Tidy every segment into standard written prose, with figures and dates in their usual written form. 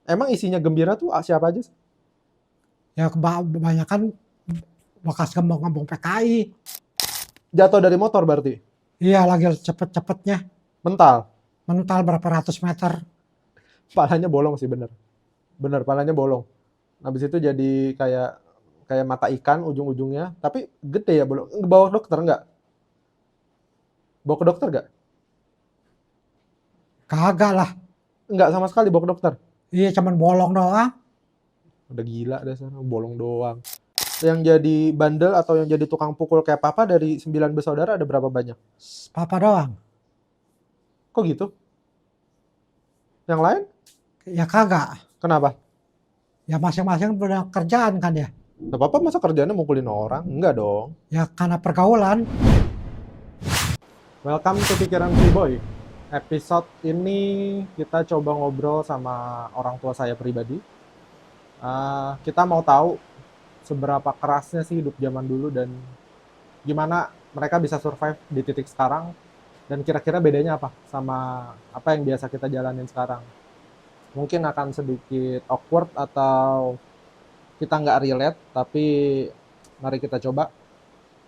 Emang isinya gembira tuh siapa aja sih? Ya kebanyakan bekas gembong-gembong PKI. Jatuh dari motor berarti? Iya, lagi cepet-cepetnya Mental? mental berapa ratus meter. Palanya bolong sih bener. Bener, palanya bolong. Habis itu jadi kayak kayak mata ikan ujung-ujungnya. Tapi gede ya bolong. Bawa dokter nggak? Bawa ke dokter nggak? Kagak lah. Nggak sama sekali bawa ke dokter. Iya, cuman bolong doang. Udah gila dasar, bolong doang. Yang jadi bandel atau yang jadi tukang pukul kayak papa dari 9 bersaudara ada berapa banyak? Papa doang. Kok gitu? Yang lain? Ya kagak. Kenapa? Ya masing-masing punya kerjaan kan ya. Gak apa-apa masa kerjaannya mukulin orang? Enggak dong. Ya karena pergaulan. Welcome to Pikiran Boy. Episode ini kita coba ngobrol sama orang tua saya pribadi. Kita mau tahu seberapa kerasnya sih hidup zaman dulu dan gimana mereka bisa survive di titik sekarang dan kira-kira bedanya apa sama apa yang biasa kita jalanin sekarang. Mungkin akan sedikit awkward atau kita nggak relate, tapi mari kita coba.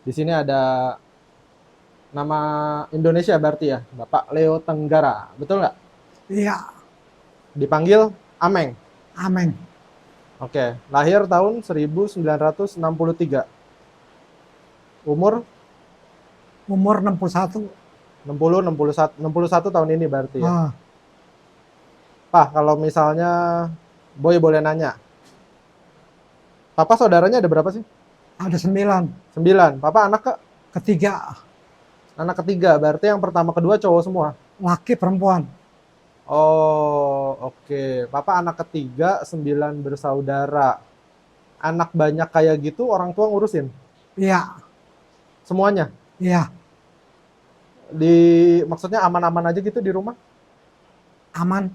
Di sini ada nama Indonesia berarti ya, Bapak Leo Tenggara, betul nggak? Iya, Dipanggil Ameng. amin. Oke, lahir tahun 1963. Umur Umur 61. 60, 61, 61 tahun ini berarti ya. Ah, Pak, kalau misalnya Boy boleh nanya, Papa saudaranya ada berapa sih? ada 9. 9. Papa anak ke? Ketiga, Anak ketiga, berarti yang pertama kedua cowok semua. laki perempuan. Oh, oke. Papa anak ketiga, 9 bersaudara. Anak banyak kayak gitu, orang tua ngurusin? Iya, Semuanya? iya, Maksudnya aman-aman aja gitu di rumah? aman.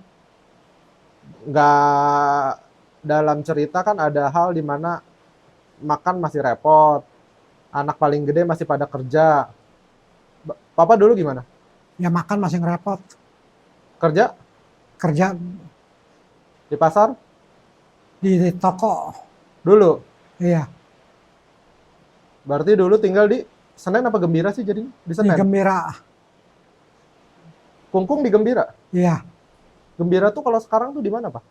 Nggak, dalam cerita kan ada hal di mana makan masih repot, anak paling gede masih pada kerja. Papa dulu gimana? Ya makan masih ngerepot. Kerja Kerja di pasar? di toko. Dulu. Iya, Berarti dulu tinggal di Senen apa Gembira sih jadinya? Di di Senen. Gembira. Kungkung di Gembira. Iya, Gembira tuh kalau sekarang tuh di mana, Pak?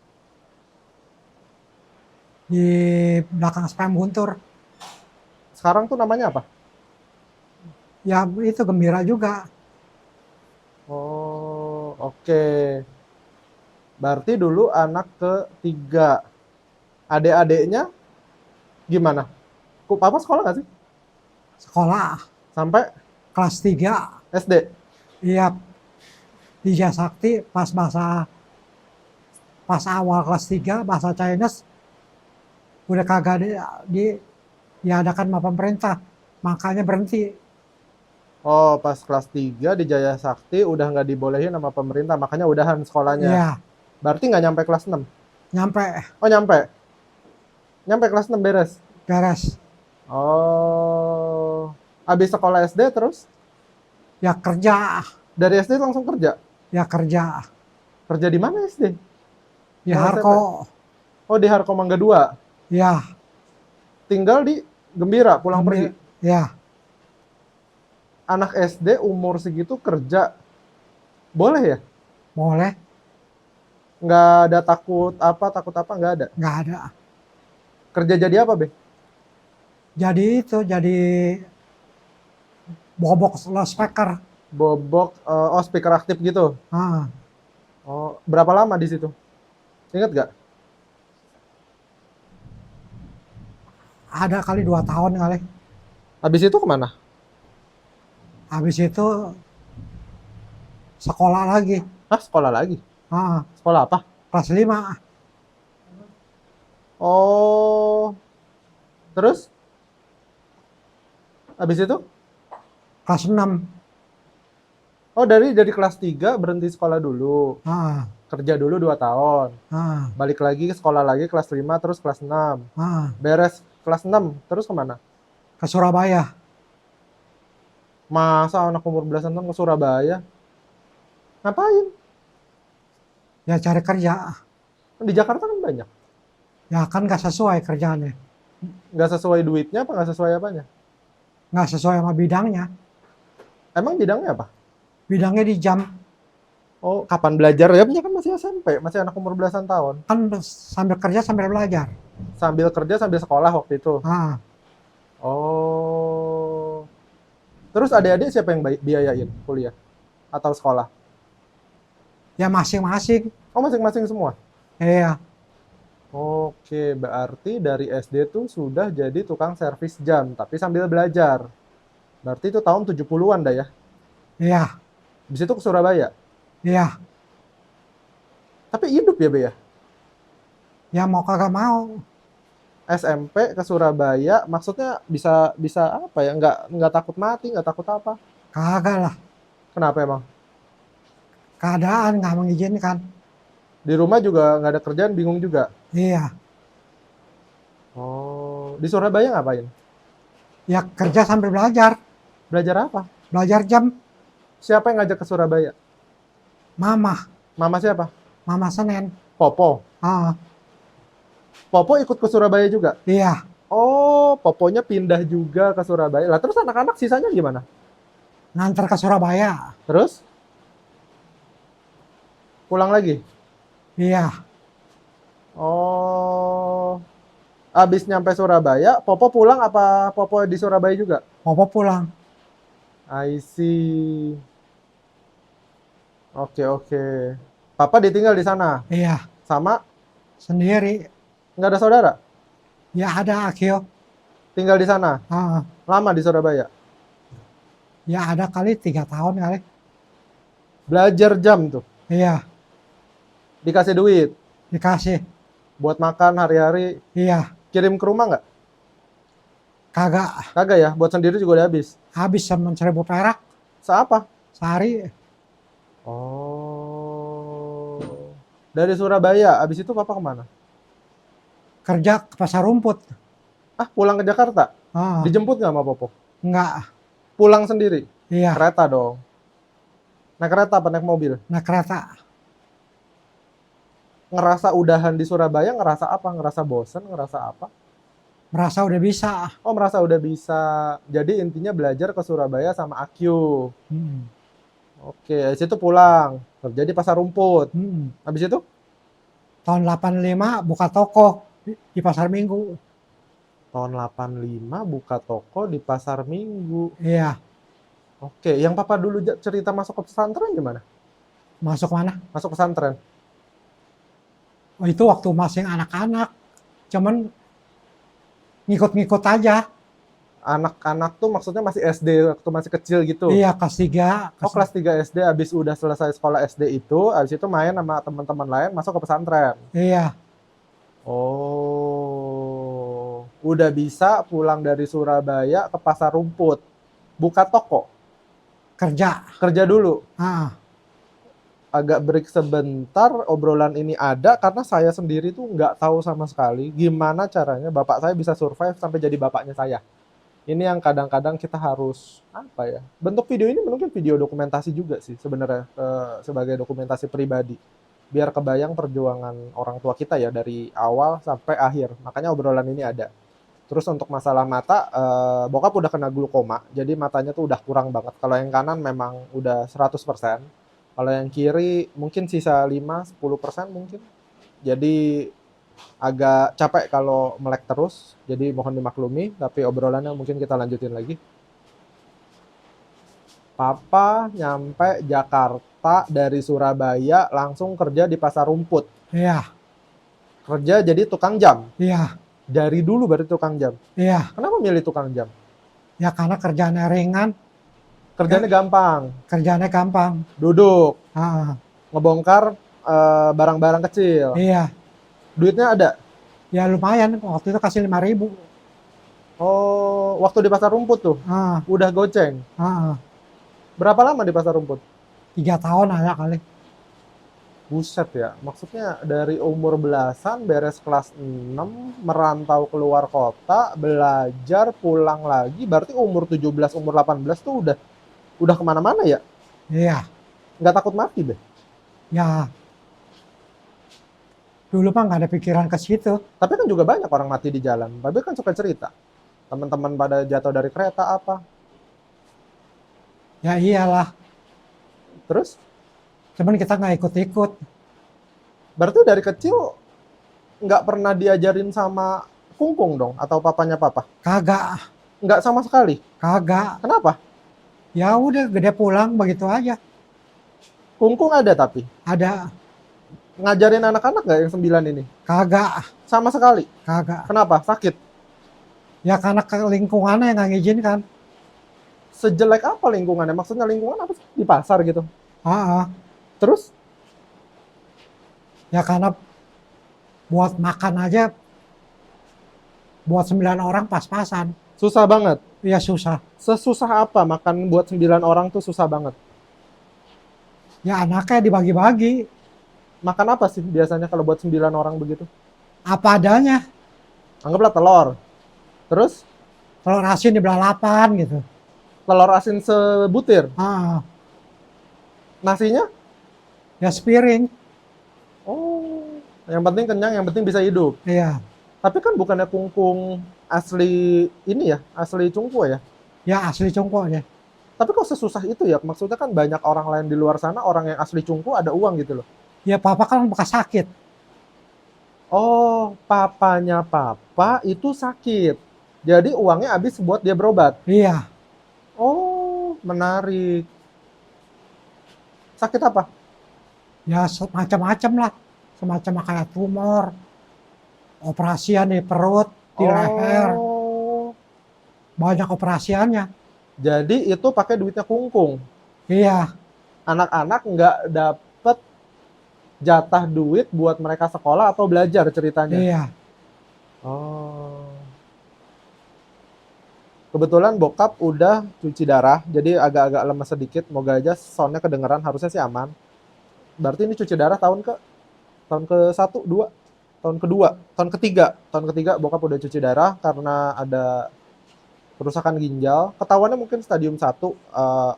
di belakang SPM Guntur. Sekarang tuh namanya apa? Ya itu Gembira juga. Oh, oke. Berarti dulu anak ketiga. Adik-adiknya gimana? Papa sekolah nggak sih? Sekolah Sampai kelas 3. SD? Iya, di Jasakti pas awal kelas 3 bahasa Chinese udah kagak di diadakan sama pemerintah. Makanya berhenti. Oh, pas kelas 3 di Jaya Sakti udah nggak dibolehin sama pemerintah, makanya udahan sekolahnya. Iya, Berarti nggak nyampe kelas 6? nyampe Oh, nyampe. Nyampe kelas 6 beres. beres. Oh, habis sekolah SD terus Ya kerja, dari SD langsung kerja. ya kerja. Kerja di mana SD? Di Sama SMP? Harko, Oh, di Harko Mangga 2. ya, Tinggal di Gembira, pulang pergi. ambil, ya, Anak SD umur segitu kerja, boleh ya? boleh, Nggak ada takut apa, nggak ada. nggak ada. Kerja jadi apa, Be? Jadi bobok loudspeaker. Bobok, oh speaker aktif gitu. Ah, Oh, berapa lama di situ? Ingat nggak? ada kali 2 tahun kali. Habis itu kemana? Habis itu sekolah lagi. Hah, sekolah lagi? Ah, Sekolah apa? kelas 5. Oh, terus habis itu? Kelas 6. Oh, dari kelas 3 berhenti sekolah dulu. Ah, Kerja dulu 2 tahun. ah, Balik lagi sekolah lagi kelas 5 terus kelas 6. ah, Beres kelas 6 terus kemana? ke Surabaya. Masa anak umur belasan tahun ke Surabaya? Ngapain? Ya cari kerja. Di Jakarta kan banyak. Ya kan nggak sesuai kerjaannya. Nggak sesuai duitnya apa nggak sesuai apanya? Nggak sesuai sama bidangnya. Emang bidangnya apa? Bidangnya di jam. Oh, kapan belajar ya? Punya kan masih SMP, masih anak umur belasan tahun. Kan sambil kerja sambil belajar. Sambil kerja sambil sekolah waktu itu. Ah, Oh. Terus adik-adik siapa yang biayain kuliah atau sekolah? ya masing-masing. Oh, masing-masing semua. Iya, Oke, berarti dari SD tuh sudah jadi tukang servis jam, tapi sambil belajar. Berarti itu tahun 70-an dah ya. iya, Habis itu ke Surabaya. iya. Tapi hidup ya, Be ya? Ya mau kagak mau. SMP ke Surabaya, maksudnya bisa bisa apa ya? Nggak takut mati, nggak takut apa? Kagak lah. Kenapa emang? Keadaan nggak mengizinkan. Di rumah juga nggak ada kerjaan, bingung juga. Iya. Oh, di Surabaya ngapain? Ya kerja sambil belajar. Belajar apa? Belajar jam. Siapa yang ngajak ke Surabaya? Mama. Mama siapa? Mama Senen. Popo. Ah, Popo ikut ke Surabaya juga. iya. Oh, Poponya pindah juga ke Surabaya. Lah terus anak-anak sisanya gimana? Ngantar ke Surabaya. Terus pulang lagi? Iya. Oh, abis nyampe Surabaya, Popo pulang apa Popo di Surabaya juga? Popo pulang. I see. Oke, oke. Papa ditinggal di sana Iya. sama Sendiri. nggak ada saudara? Ya ada Akio. Tinggal di sana Ah, lama di Surabaya. ya ada kali 3 tahun kali. Belajar jam tuh, Iya. dikasih duit Dikasih. buat makan hari-hari. Iya. Kirim ke rumah nggak? Kagak. Kagak ya, buat sendiri juga udah habis. Habis 1.000 perak Seapa? sehari. Oh, dari Surabaya. Abis itu papa kemana? Kerja ke pasar rumput. Ah, pulang ke Jakarta. Ah, Dijemput nggak sama Popo? enggak. Pulang sendiri. Iya. Kereta dong. Naik kereta apa naik mobil? Naik kereta. Ngerasa udahan di Surabaya, ngerasa apa? Ngerasa bosen, ngerasa apa? Merasa udah bisa. Oh, merasa udah bisa. Jadi intinya belajar ke Surabaya sama Akyu. Hmm. Oke, habis itu pulang. Kerja di pasar rumput. Hmm. Habis itu? Tahun 85 buka toko di pasar Minggu. Tahun 85 buka toko di pasar Minggu. Iya. Oke, yang papa dulu cerita masuk ke pesantren gimana? Masuk mana? Masuk pesantren. Oh, itu waktu masih anak-anak. Cuman ngikut-ngikut aja. Anak-anak tuh maksudnya masih SD, waktu masih kecil gitu. Iya, kelas 3. Oh, kelas 3 SD, habis udah selesai sekolah SD itu, habis itu main sama teman-teman lain masuk ke pesantren. Iya. Oh, udah bisa pulang dari Surabaya ke pasar rumput. Buka toko, Kerja. kerja dulu. Ah, Agak break sebentar, obrolan ini ada karena saya sendiri tuh nggak tahu sama sekali gimana caranya bapak saya bisa survive sampai jadi bapaknya saya. Ini yang kadang-kadang kita harus apa ya? Bentuk video ini mungkin video dokumentasi juga sih sebenarnya, sebagai dokumentasi pribadi. Biar kebayang perjuangan orang tua kita ya dari awal sampai akhir. Makanya obrolan ini ada. Terus untuk masalah mata, bokap udah kena glaukoma, jadi matanya tuh udah kurang banget. Kalau yang kanan memang udah 100%. Kalau yang kiri mungkin sisa 5-10% mungkin. Jadi agak capek kalau melek terus, jadi mohon dimaklumi, tapi obrolannya mungkin kita lanjutin lagi. Papa nyampe Jakarta dari Surabaya langsung kerja di pasar rumput. iya. Kerja jadi tukang jam. Iya. Dari dulu berarti tukang jam. Iya. Kenapa milih tukang jam? Ya karena kerjaannya ringan. Kerjanya gampang. Kerjaannya gampang. Duduk, Ah, ngebongkar barang-barang kecil. iya. Duitnya ada. Ya lumayan. Waktu itu kasih 5.000. Oh, waktu di pasar rumput tuh Ah, udah goceng. ah. Berapa lama di pasar rumput? 3 tahun aja kali. Buset ya, maksudnya dari umur belasan beres kelas 6 merantau keluar kota, belajar, pulang lagi, berarti umur 17, umur 18 tuh udah kemana-mana ya? Iya. Nggak takut mati deh. Ya Dulu mah nggak ada pikiran ke situ. Tapi kan juga banyak orang mati di jalan. Babe kan suka cerita. Teman-teman pada jatuh dari kereta apa. Ya iyalah, Terus, cuman kita nggak ikut-ikut. berarti dari kecil nggak pernah diajarin sama kungkung dong? Atau papanya papa? Kagak, Nggak sama sekali. kagak. Kenapa? Ya udah gede pulang begitu aja. Kungkung ada tapi. Ada, Ngajarin anak-anak nggak yang 9 ini? kagak, Sama sekali. kagak. Kenapa? Sakit. Ya karena ke lingkungannya yang nggak ngizinkan. Sejelek apa lingkungannya? Maksudnya lingkungan apa sih? Di pasar gitu. Ah, ah. Terus, Ya karena buat makan aja buat 9 orang pas-pasan. susah banget. Ya susah. Sesusah apa makan buat 9 orang tuh susah banget. Ya anaknya dibagi-bagi Makan apa sih biasanya kalau buat 9 orang begitu? apa adanya. Anggaplah telur. Terus, Telur asin dibelah 8 gitu. telur asin sebutir. Ah, Nasinya? ya sepiring. Oh, yang penting kenyang, yang penting bisa hidup. Iya. Tapi kan bukannya kungkung asli ini ya, asli Cungkuo ya. Ya asli Cungkuo deh. Tapi kok sesusah itu ya? Maksudnya kan banyak orang lain di luar sana, orang yang asli Cungkuo ada uang gitu loh. Ya papa kan bekas sakit. Oh, papanya papa itu sakit. Jadi uangnya habis buat dia berobat. Iya. Oh, menarik. Sakit apa? Ya semacam-macam lah. Semacam kayak tumor, operasian di perut, di leher, Oh, banyak operasiannya. jadi itu pakai duitnya kungkung. Iya, Anak-anak nggak dapet jatah duit buat mereka sekolah atau belajar ceritanya. iya. Oh. Kebetulan bokap udah cuci darah, jadi agak-agak lemes sedikit. Moga aja soundnya kedengeran, harusnya sih aman. Berarti ini cuci darah tahun ke satu, dua, tahun kedua, tahun ketiga bokap udah cuci darah karena ada kerusakan ginjal. Ketahuannya mungkin stadium 1,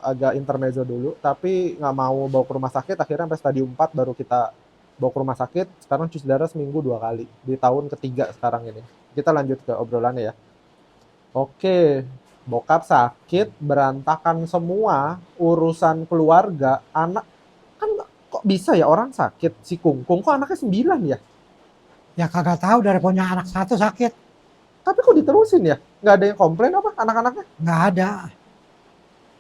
agak intermezzo dulu, tapi nggak mau bawa ke rumah sakit. Akhirnya sampai stadium 4 baru kita bawa ke rumah sakit. Sekarang cuci darah seminggu 2 kali di tahun ketiga sekarang ini. Kita lanjut ke obrolannya ya. Oke, bokap sakit, berantakan semua, urusan keluarga, anak, kan kok bisa ya orang sakit, si Kungkung, kok anaknya 9 ya? Ya kagak tahu dari punya anak satu sakit. Tapi kok diterusin ya? Nggak ada yang komplain apa anak-anaknya? Nggak ada.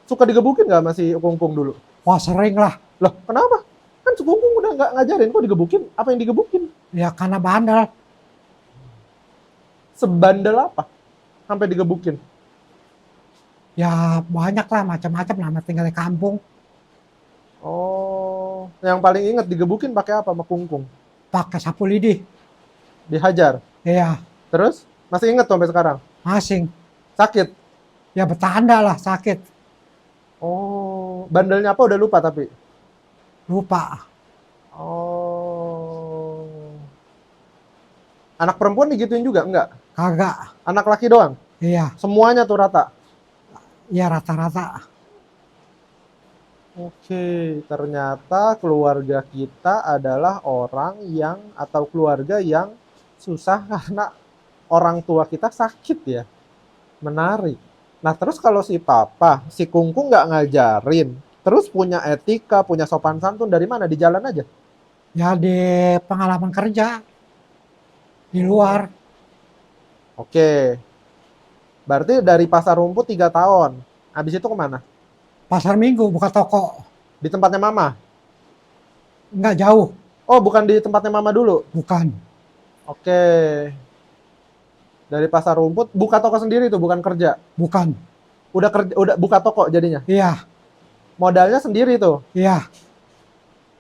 Suka digebukin nggak sama si Kungkung dulu? Wah sering lah. Loh, kenapa? Kan si Kungkung udah nggak ngajarin, kok digebukin? Apa yang digebukin? Ya karena bandel. Sebandel apa? Sampai digebukin. Ya banyak lah macam-macam namanya tinggal di kampung. Oh, yang paling inget digebukin pakai apa sama Kungkung? Pakai sapu lidi. Dihajar. Iya, Terus, masih inget tuh sampai sekarang? masing. Sakit? Ya bertanda lah sakit. Oh, bandelnya apa udah lupa tapi? Lupa. Oh. Anak perempuan digituin juga? Enggak? Kagak. Anak laki doang? Iya, Semuanya tuh rata? ya rata-rata. Oke, ternyata keluarga kita adalah orang yang, atau keluarga yang susah karena orang tua kita sakit ya. Menarik. Nah, terus kalau si papa, si Kungkung nggak ngajarin, terus punya etika, punya sopan santun dari mana? Di jalan aja? Ya di pengalaman kerja di luar. Oke. Berarti dari pasar rumput 3 tahun. Habis itu kemana? Pasar Minggu buka toko. Di tempatnya mama? Nggak jauh. Oh, bukan di tempatnya mama dulu? Bukan. Oke. Dari pasar rumput, buka toko sendiri tuh, bukan kerja? Bukan. Udah kerja, udah buka toko jadinya? Iya, Modalnya sendiri tuh? iya.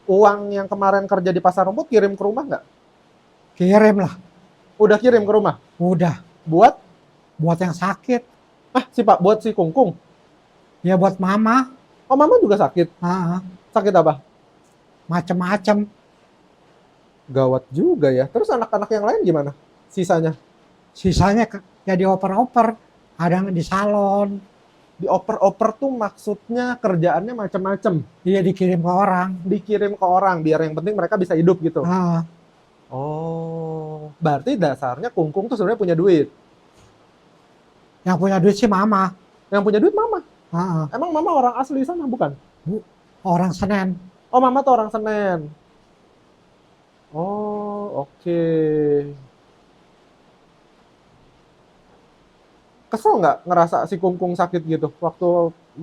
Uang yang kemarin kerja di pasar rumput kirim ke rumah nggak? Kirim lah. Udah kirim ke rumah? Udah. Buat? Buat yang sakit. Buat si Kungkung? Ya buat mama. Oh, mama juga sakit? Ah, Sakit apa? macem-macem. Gawat juga ya. Terus anak-anak yang lain gimana? Sisanya? Sisanya ya dioper-oper. Ada yang di salon. Dioper-oper tuh maksudnya kerjaannya macam-macam. Iya dikirim ke orang. Dikirim ke orang, biar yang penting mereka bisa hidup gitu. Ah, Oh, berarti dasarnya Kungkung tuh sebenarnya punya duit. Yang punya duit sih mama. Yang punya duit mama. Heeh. Emang mama orang asli sana bukan? Orang Senen. Oh, mama tuh orang Senen. Oh, oke. Kesel nggak ngerasa si Kungkung sakit gitu waktu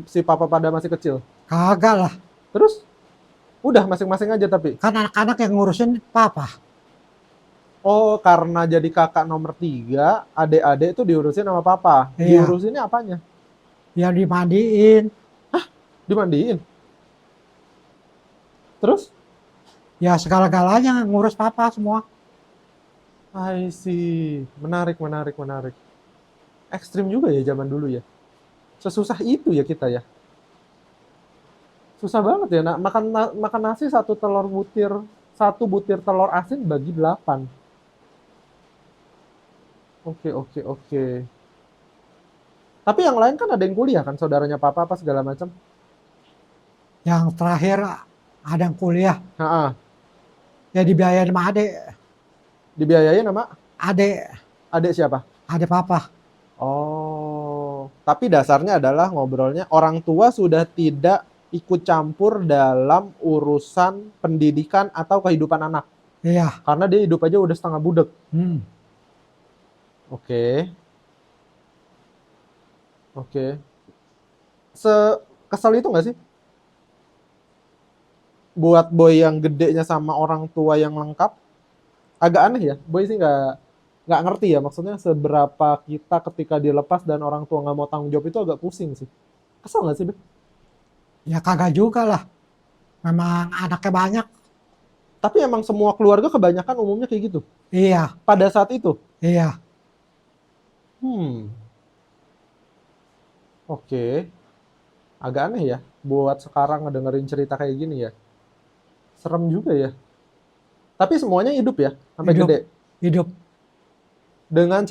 si papa pada masih kecil? Kagak lah. Terus udah masing-masing aja tapi. Kan anak-anak yang ngurusin papa. Oh, karena jadi kakak nomor 3, adik-adik itu diurusin sama papa. Iya. Diurusinnya apanya? Yang dimandiin. Dimandiin. Terus? Ya segala-galanya ngurus papa semua. I see. Menarik, menarik, menarik. Ekstrim juga ya zaman dulu ya. Sesusah itu ya kita ya. Susah banget ya. Nak makan nasi satu butir telur asin bagi 8. Oke, oke, oke. Tapi yang lain kan ada yang kuliah kan, saudaranya papa apa segala macam. Yang terakhir ada yang kuliah. Heeh. Ya dibiayain sama adik. Dibiayain sama Adik. adik siapa? Adik papa. Oh, tapi dasarnya adalah ngobrolnya orang tua sudah tidak ikut campur dalam urusan pendidikan atau kehidupan anak. Iya. Karena dia hidup aja udah setengah budek. Hmm. Oke, oke. Sekesel itu nggak sih? Buat boy yang gedenya sama orang tua yang lengkap, agak aneh ya. Boy sih nggak ngerti ya maksudnya seberapa kita ketika dilepas dan orang tua nggak mau tanggung jawab itu agak pusing sih. Kesel nggak sih, Beb? Ya kagak juga lah. Memang anaknya banyak. Tapi emang semua keluarga kebanyakan umumnya kayak gitu. Iya. Pada saat itu. Iya. Hmm, oke. Agak aneh ya buat sekarang ngedengerin cerita kayak gini ya. Serem juga ya. Tapi semuanya hidup ya sampai Hidup. gede. Hidup. Dengan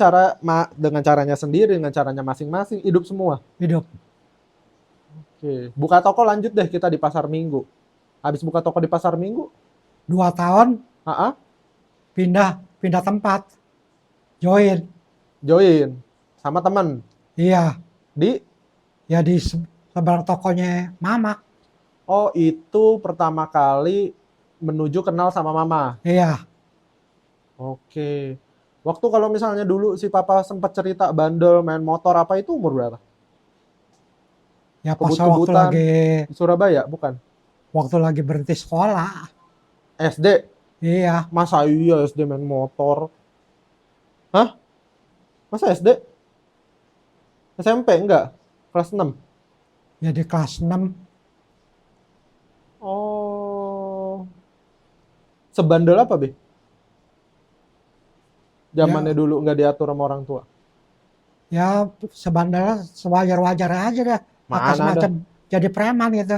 caranya sendiri, dengan caranya masing-masing, hidup semua. Hidup. Oke. Buka toko lanjut deh kita di pasar Minggu. Habis buka toko di pasar Minggu, 2 tahun ah, pindah pindah tempat. Join. join sama temen Iya. di. Ya di seberang tokonya mama. Oh, itu pertama kali menuju kenal sama mama. Iya. Oke. Waktu kalau misalnya dulu si papa sempat cerita bandel main motor apa itu umur berapa? Ya pas Kebut-kebutan di Surabaya, bukan? waktu lagi berhenti sekolah. SD. Iya. Masa iya SD main motor? Hah? Masa SD? SMP enggak? Kelas 6. Ya di kelas 6. Oh. Sebandel apa, Be? Zamannya Ya dulu nggak diatur sama orang tua. ya sebenarnya sewajar-wajar aja deh. Apa Mana ada? semacam jadi preman gitu.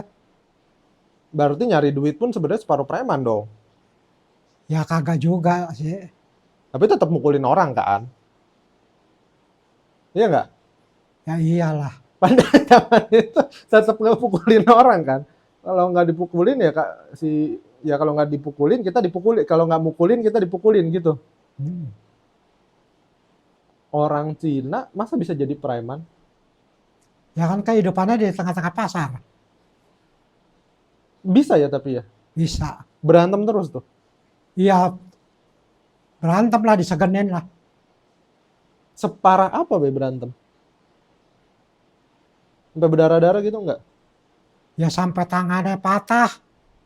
Berarti nyari duit pun sebenarnya separuh preman dong. Ya kagak juga sih. Tapi tetap mukulin orang kan? Iya nggak? Ya iyalah. Pada zaman itu tetap ngepukulin orang kan? Kalau nggak dipukulin ya kak ya kalau nggak dipukulin kita dipukulin, kalau nggak mukulin kita dipukulin gitu. Hmm. Orang Cina masa bisa jadi preman? Ya kan kehidupannya di tengah-tengah pasar. Bisa ya tapi ya Bisa. berantem terus tuh. Iya berantem lah disegenin lah. Separah apa be berantem? Sampai berdarah-darah gitu nggak? Ya sampai tangannya patah.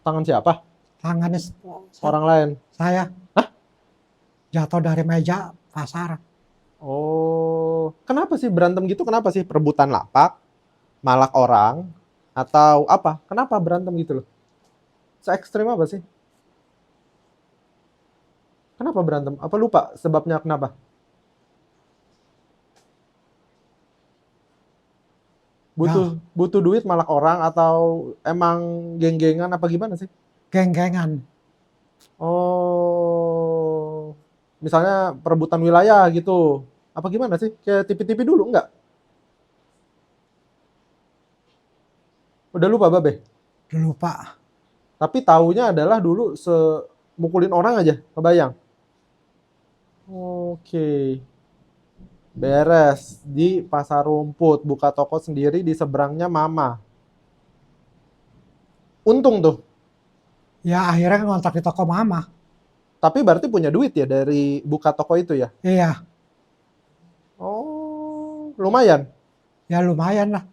Tangan siapa? Tangannya Orang lain. saya Hah? jatuh dari meja pasar. Oh, kenapa sih berantem gitu? Kenapa sih perebutan lapak, malak orang, atau apa? Kenapa berantem gitu loh? Se ekstrim apa sih? Kenapa berantem? Apa lupa sebabnya kenapa? Butuh Ya butuh duit malak orang atau emang geng-gengan apa gimana sih? geng-gengan. Oh, misalnya perebutan wilayah gitu. Apa gimana sih? Kayak TV-TV dulu nggak? Udah lupa Babe. Lupa. Tapi taunya adalah dulu mukulin orang aja, kebayang. Oke. Beres di pasar rumput, buka toko sendiri di seberangnya mama. Untung tuh. Ya akhirnya ngontrak di toko mama. Tapi berarti punya duit ya dari buka toko itu ya? Iya, Oh, lumayan. ya lumayan lah.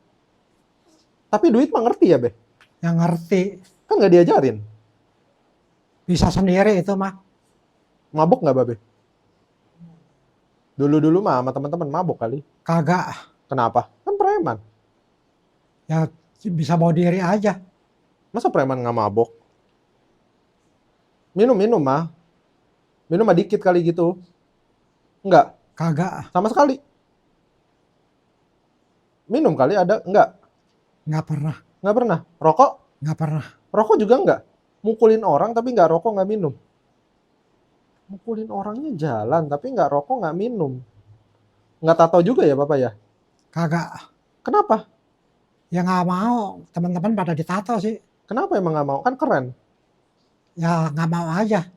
Tapi duit mah ngerti ya, Be? Yang ngerti. Kan nggak diajarin. Bisa sendiri itu mah. Mabok nggak, Babe? Dulu-dulu mah sama teman-teman mabok kali. Kagak. Kenapa? Kan preman. Ya bisa bawa diri aja. Masa preman nggak mabok? Minum-minum mah. Minum mah dikit kali gitu. Enggak, Kagak. sama sekali. Minum kali ada, enggak. Nggak pernah. Nggak pernah. Rokok? Nggak pernah. Rokok juga enggak. Mukulin orang tapi nggak rokok, nggak minum. Mukulin orangnya jalan tapi nggak rokok, nggak minum. Nggak tato juga ya, Bapak ya? Kagak. Kenapa? Ya nggak mau. Teman-teman pada ditato sih. Kenapa emang nggak mau? Kan keren. Ya nggak mau aja.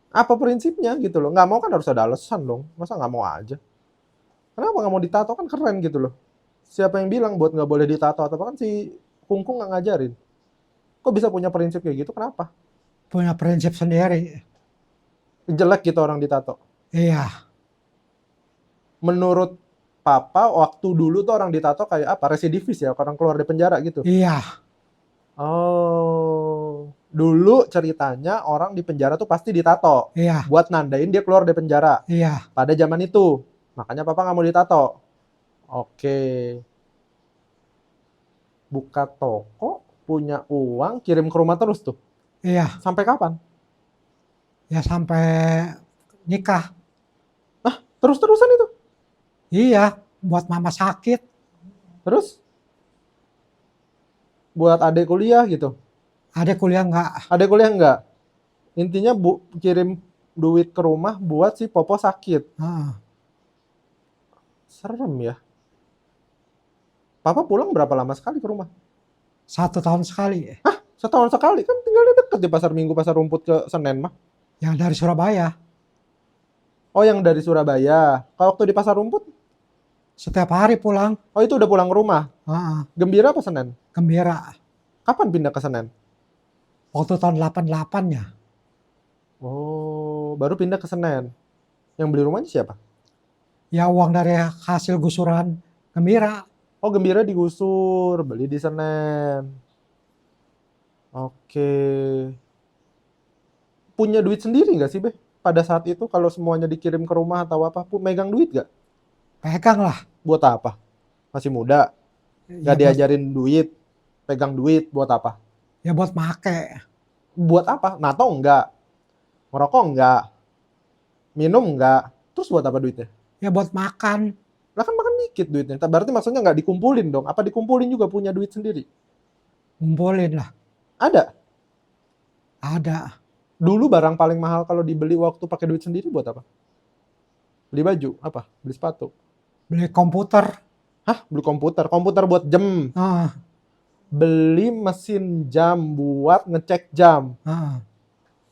Apa prinsipnya gitu loh? Nggak mau kan harus ada alasan dong. Masa nggak mau aja? Kenapa nggak mau ditato? Kan keren gitu loh. Siapa yang bilang buat nggak boleh ditato atau apa? Kan si Kungkung nggak ngajarin. Kok bisa punya prinsip kayak gitu? Kenapa? Punya prinsip sendiri. Jelek gitu orang ditato. Iya. Menurut Papa, waktu dulu tuh orang ditato kayak apa? Residivis ya? Orang keluar dari penjara gitu. Iya. Oh, dulu ceritanya orang di penjara tuh pasti ditato. Iya. Buat nandain dia keluar dari penjara. Iya. Pada zaman itu. Makanya Papa nggak mau ditato. Oke. Buka toko, punya uang, kirim ke rumah terus tuh. Iya. Sampai kapan? Ya sampai nikah. Terus-terusan itu. Iya. Buat mama sakit. Terus buat adik kuliah gitu. Ada kuliah nggak? Adik kuliah enggak. Intinya kirim duit ke rumah buat si Popo sakit. Heeh. Serem ya. Papa pulang berapa lama sekali ke rumah? 1 tahun sekali. Setahun sekali. Kan tinggalnya deket di pasar Minggu, pasar rumput ke Senen mah. Yang dari Surabaya. Oh, yang dari Surabaya. Kalau waktu di pasar rumput, Setiap hari pulang. oh itu udah pulang ke rumah. Heeh. Gembira apa Senen? Gembira. Kapan pindah ke Senen? Waktu tahun 88 ya. Oh, baru pindah ke Senen. Yang beli rumahnya siapa? Ya uang dari hasil gusuran Gembira. Oh, Gembira digusur, beli di Senen. Oke. Punya duit sendiri nggak sih, Be? Pada saat itu kalau semuanya dikirim ke rumah atau apa, megang duit nggak? Pegang lah. Buat apa? Masih muda, Ya nggak buat, diajarin duit, pegang duit, buat apa? ya buat make. Buat apa? Nato enggak, ngerokok enggak, minum enggak, terus buat apa duitnya? Ya buat makan. Lah kan makan dikit duitnya. Berarti maksudnya nggak dikumpulin dong? Apa dikumpulin juga punya duit sendiri? Ngumpulin lah. Ada. Ada. Dulu barang paling mahal kalau dibeli waktu pakai duit sendiri buat apa? Beli baju, apa? Beli sepatu. Beli komputer. Hah? Beli komputer. Komputer buat jam. Heeh. Beli mesin jam buat ngecek jam. Heeh.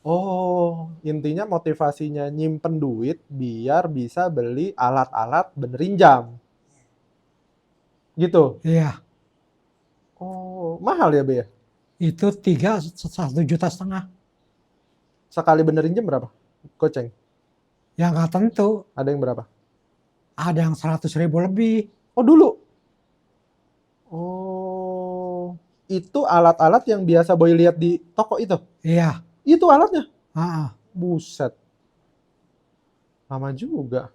Oh, intinya motivasinya nyimpen duit biar bisa beli alat-alat benerin jam. Gitu. Iya. Oh, mahal ya, Be ya? Itu 1,5 juta. Sekali benerin jam berapa? Goceng. Ya nggak tentu. Ada yang berapa? Ada yang 100.000 lebih. Oh, dulu. Oh, itu alat-alat yang biasa Boy lihat di toko itu. Iya. Itu alatnya. Heeh. Buset. Lama juga.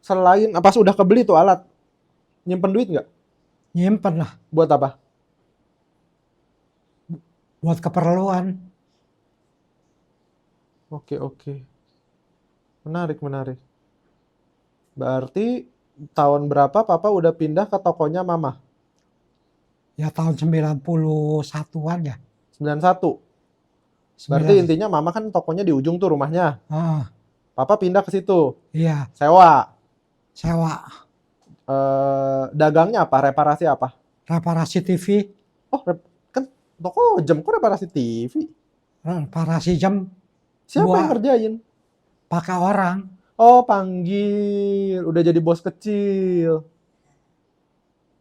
Selain apa sudah kebeli tuh alat? Nyimpen duit nggak? Nyimpen lah. Buat apa? Buat keperluan. Oke, oke. Menarik, menarik. Berarti tahun berapa Papa udah pindah ke tokonya Mama? Ya tahun 91-an ya. 91. Berarti 9. intinya Mama kan tokonya di ujung tuh rumahnya. Heeh. Papa pindah ke situ. Iya. Sewa. Sewa. Dagangnya apa? Reparasi apa? Reparasi TV. Oh, kan toko jam kok reparasi TV? Reparasi jam. Siapa Gua yang ngerjain? pakai orang. Oh, panggil. Udah jadi bos kecil.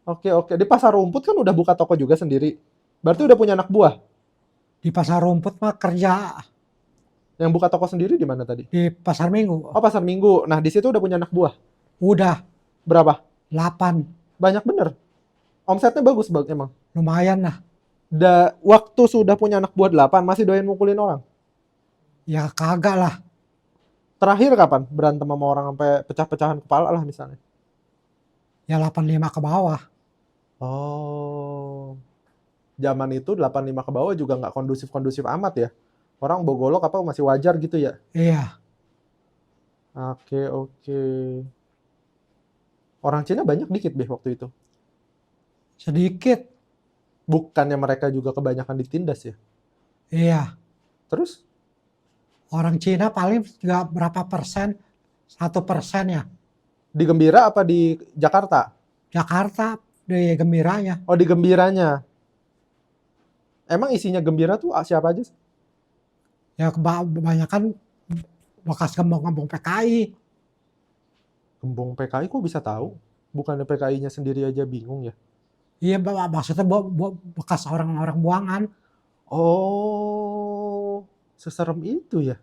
Oke, oke. Di pasar rumput kan udah buka toko juga sendiri. Berarti udah punya anak buah. Di pasar rumput mah kerja Yang buka toko sendiri di mana tadi? di pasar minggu. Oh, pasar Minggu. Nah, di situ udah punya anak buah. Udah Berapa? 8, Banyak bener. Omsetnya bagus emang. lumayan lah. Waktu sudah punya anak buah 8, masih doyan mukulin orang. Ya kagak lah. Terakhir kapan berantem sama orang sampai pecah-pecahan kepala lah misalnya? Ya 85 ke bawah. Oh. Zaman itu 85 ke bawah juga nggak kondusif-kondusif amat ya. Orang bogolok apa masih wajar gitu ya. Iya, Oke, oke. Orang Cina banyak dikit deh waktu itu. sedikit. Bukannya mereka juga kebanyakan ditindas ya. Iya, Terus orang Cina paling juga berapa persen? 1% ya. di Gembira apa di Jakarta? Jakarta di gembiranya. Oh, di Gembiranya. Emang isinya Gembira tuh siapa aja sih? Ya kebanyakan bekas gembong-gembong PKI. Gembong PKI kok bisa tahu? Bukannya PKI-nya sendiri aja bingung ya? Iya, maksudnya bekas orang-orang buangan. Oh, seserem itu ya.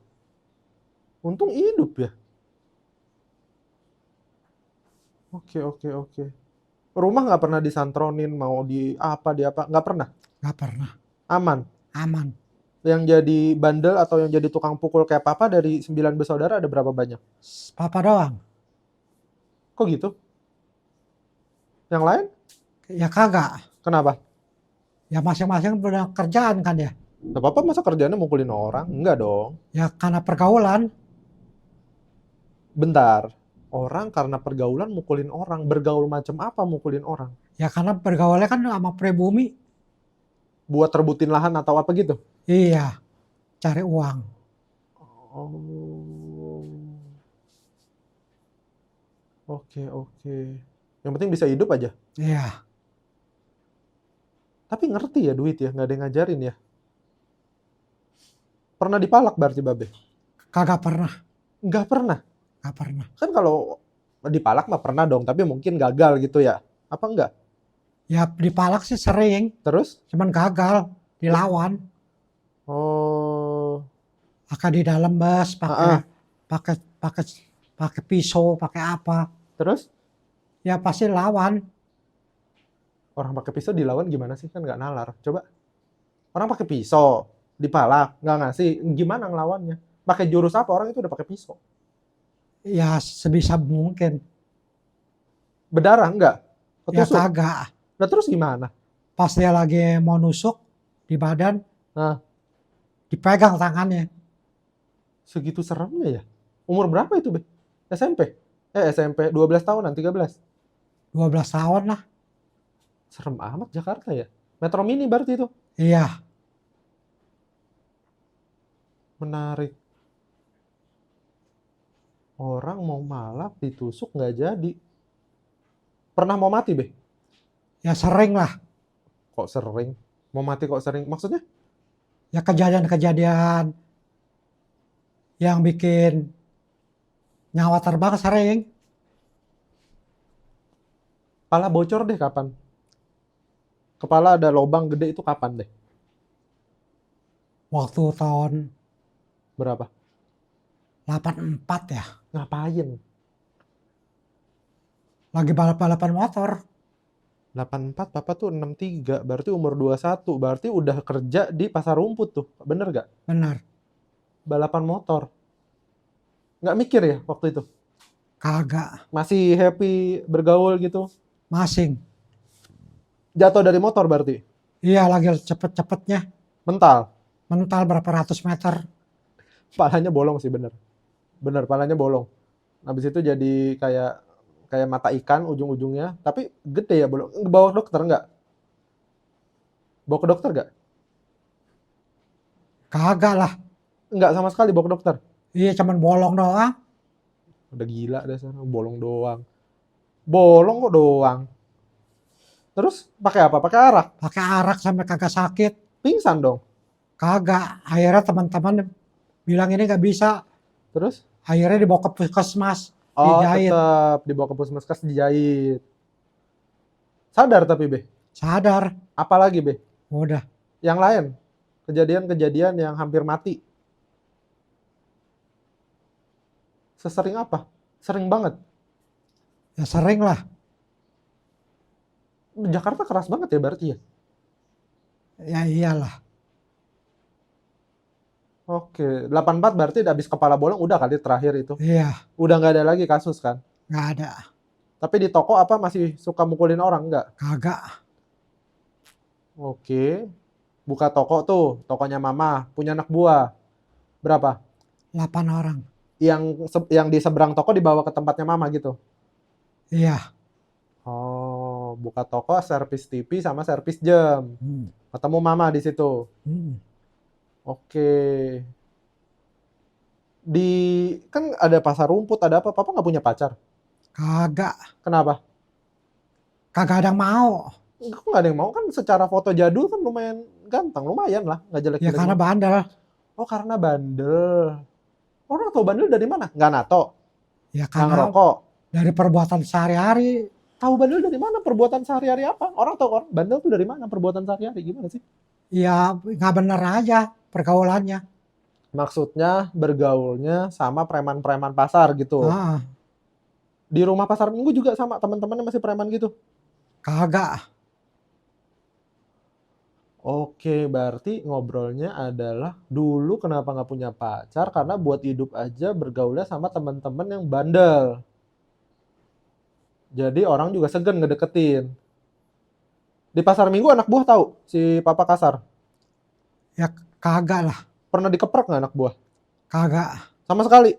Untung hidup ya. Oke, oke, oke. Rumah nggak pernah disantronin, mau di apa, nggak pernah? Gak pernah. Aman? Aman. Yang jadi bandel atau yang jadi tukang pukul kayak papa dari 9 bersaudara ada berapa banyak? Papa doang. Kok gitu? Yang lain? Ya kagak. Kenapa? Ya masing-masing punya kerjaan kan ya. Nggak apa-apa masa kerjaannya mukulin orang? Enggak dong. Ya karena pergaulan. Bentar. Orang karena pergaulan mukulin orang. Bergaul macam apa mukulin orang? Ya karena pergaulannya kan sama pribumi. Buat rebutin lahan atau apa gitu? Iya, cari uang. Oh. Oke, oke. Yang penting bisa hidup aja. Iya, Tapi ngerti ya duit ya, nggak ada yang ngajarin ya. Pernah dipalak berarti babe? kagak pernah. Nggak pernah. Gak pernah. Kan kalau dipalak mah pernah dong, tapi mungkin gagal gitu ya. Apa enggak? Ya dipalak sih sering, Terus? cuman gagal dilawan. Oh. Pakai di dalam bus, Ah, pakai pakai pakai pisau, pakai apa? terus? Ya pasti lawan. Orang pakai pisau dilawan gimana sih? Kan nggak nalar. Coba. Orang pakai pisau, dipalak, nggak ngasih. Gimana ngelawannya? Pakai jurus apa? Orang itu udah pakai pisau. Ya sebisa mungkin. Berdarah enggak? Ya Ketusuk. kagak. Nah terus gimana? Pas dia lagi mau nusuk di badan, Nah, dipegang tangannya. segitu seremnya ya? Umur berapa itu, Be? SMP? SMP 12 tahunan, 13. 12 tahun lah. Serem amat Jakarta ya. Metro Mini berarti itu. Iya, Menarik. Orang mau malak ditusuk nggak jadi. Pernah mau mati, Be? ya sering lah. Kok sering? Mau mati kok sering? Maksudnya? Ya kejadian-kejadian yang bikin nyawa terbang sering. Kepala bocor deh kapan? Kepala ada lubang gede itu kapan deh? Waktu tahun Berapa? 84 ya. Ngapain? Lagi balap-balapan motor. 84, papa tuh 63, berarti umur 21, berarti udah kerja di pasar rumput tuh, bener gak? Benar. Balapan motor. Nggak mikir ya waktu itu? Kagak. Masih happy bergaul gitu? Masing. Jatuh dari motor berarti? Iya, lagi cepet-cepetnya. Mental? Mental berapa ratus meter. Palanya bolong sih bener. Bener, palanya bolong. Habis itu jadi kayak mata ikan ujung-ujungnya, tapi gede ya bolong. Bawa dokter nggak? Bawa ke dokter nggak? Kagak lah. Nggak sama sekali bawa ke dokter. Iya, cuman bolong doang. Udah gila dasar, bolong doang. Bolong kok doang. Terus pakai apa? Pakai arak. Pakai arak sampai kagak sakit. Pingsan dong. Kagak. Akhirnya teman-teman bilang ini nggak bisa. Terus Akhirnya dibawa ke puskesmas, Oh, dijahit. tetap dibawa ke puskesmas dijahit. Sadar tapi Be. Sadar, Apalagi Be? udah. Yang lain? Kejadian-kejadian yang hampir mati. Sesering apa? Sering banget. Ya sering lah. Jakarta keras banget ya berarti ya? Ya iyalah. Oke, 84 berarti habis kepala bolong udah kali terakhir itu. Iya, Udah nggak ada lagi kasus kan? nggak ada. Tapi di toko apa masih suka mukulin orang nggak? Kagak. Oke, buka toko tuh, tokonya mama, punya anak buah. Berapa? 8 orang. Yang di seberang toko dibawa ke tempatnya mama gitu. Iya. Oh, buka toko, servis TV sama servis jam. Hmm. Ketemu mama di situ. Hmm. Oke. Di kan ada pasar rumput, ada apa? Papa nggak punya pacar. Kagak. Kenapa? Kagak ada yang mau. Kok nggak ada yang mau kan secara foto jadul kan lumayan ganteng, lumayan lah, nggak Ya jelek-jelek karena banget. bandel. Oh karena bandel. Orang tahu bandel dari mana? Nggak nato, Ya nggak karena ngerokok. dari perbuatan sehari-hari. Tahu bandel dari mana? Perbuatan sehari-hari apa? Orang tahu orang bandel tuh dari mana? Perbuatan sehari-hari gimana sih? Ya nggak bener aja pergaulannya. Maksudnya bergaulnya sama preman-preman pasar gitu. Ah, Di rumah pasar minggu juga sama teman-temannya masih preman gitu. kagak. Oke, berarti ngobrolnya adalah dulu kenapa nggak punya pacar karena buat hidup aja bergaulnya sama teman-teman yang bandel. Jadi orang juga segan ngedeketin. Di pasar minggu anak buah tahu si papa kasar. Ya kagak lah. Pernah dikeprek nggak anak buah? Kagak. Sama sekali.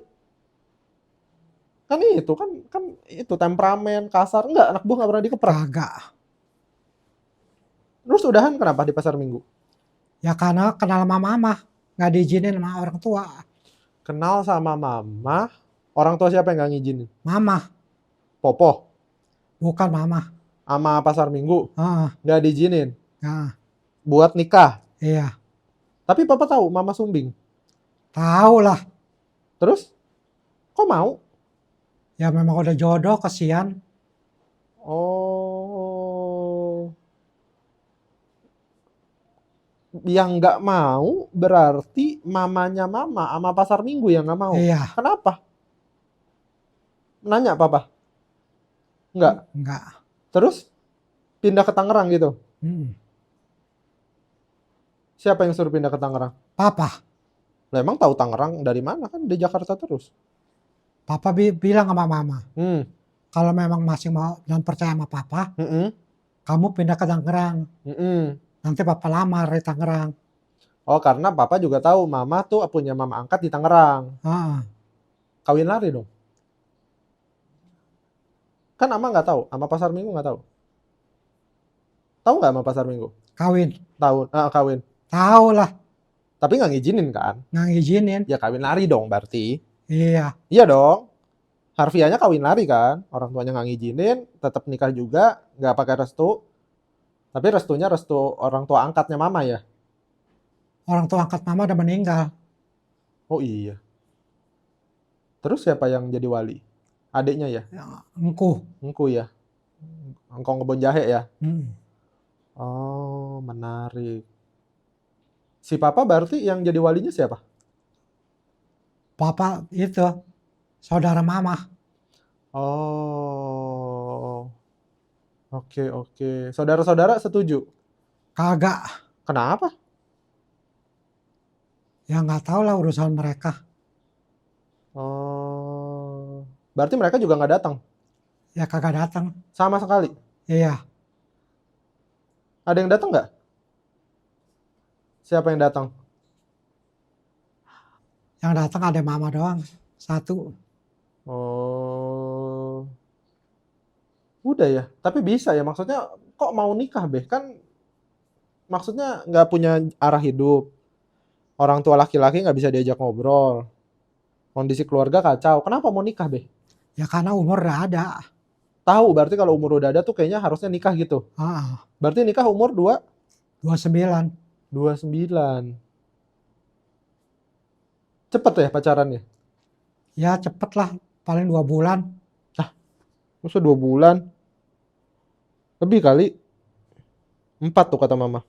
Kan itu kan itu temperamen kasar. Enggak, anak buah nggak pernah dikeprek. Kagak. Terus udahan kenapa di pasar minggu? Ya karena kenal sama mama. Nggak diizinin sama orang tua. Kenal sama mama. Orang tua siapa yang nggak ngizinin? Mama. Popo. Bukan mama. Sama pasar minggu. Ah, Nggak diizinin. ya, Buat nikah. iya. Tapi papa tahu mama sumbing. Tahu lah. Terus? Kok mau? Ya memang udah jodoh, kesian. Oh. Yang nggak mau berarti mamanya mama sama pasar minggu yang nggak mau. Iya. Kenapa? Nanya papa? Nggak. Enggak. Terus? Pindah ke Tangerang gitu? Hmm. Siapa yang suruh pindah ke Tangerang? Papa. Lah emang tahu Tangerang dari mana kan di Jakarta terus? Papa bilang sama mama. Hmm. Kalau memang masih mau dan percaya sama papa, Mm-mm. kamu pindah ke Tangerang. Mm-mm. Nanti papa lamar di Tangerang. Oh karena papa juga tahu mama tuh punya mama angkat di Tangerang. Ah, Kawin lari dong. Kan ama nggak tahu, ama pasar minggu nggak tahu. Tahu nggak ama pasar minggu? kawin. Kawin. Tahu lah. Tapi nggak ngizinin kan? Nggak ngizinin. Ya kawin lari dong berarti. Iya. Iya dong. Harfiahnya kawin lari kan? Orang tuanya nggak ngizinin, tetap nikah juga, nggak pakai restu. Tapi restunya restu orang tua angkatnya mama ya? Orang tua angkat mama udah meninggal. Oh iya. Terus siapa yang jadi wali? Adiknya ya? Ya, engku. Engku ya? Engkong kebon jahe ya? Hmm. Oh, menarik. Si papa berarti yang jadi walinya siapa? Papa itu saudara mama. Oh, oke. Saudara-saudara setuju? Kagak. Kenapa? Ya nggak tahu lah urusan mereka. Oh, berarti mereka juga nggak datang Ya kagak datang. sama sekali. Iya. Ada yang datang nggak? Siapa yang datang? Yang datang ada mama doang. Satu. Oh, udah ya. Tapi bisa ya. Maksudnya kok mau nikah, Beh? Kan maksudnya nggak punya arah hidup. Orang tua laki-laki nggak bisa diajak ngobrol. Kondisi keluarga kacau. Kenapa mau nikah, Beh? Ya karena umur udah ada. Tahu berarti kalau umur udah ada tuh kayaknya harusnya nikah gitu. Ah, Berarti nikah umur 29. 29. Cepet ya pacarannya? Ya cepet lah, paling 2 bulan. Masa 2 bulan? Lebih kali. 4 tuh kata mama.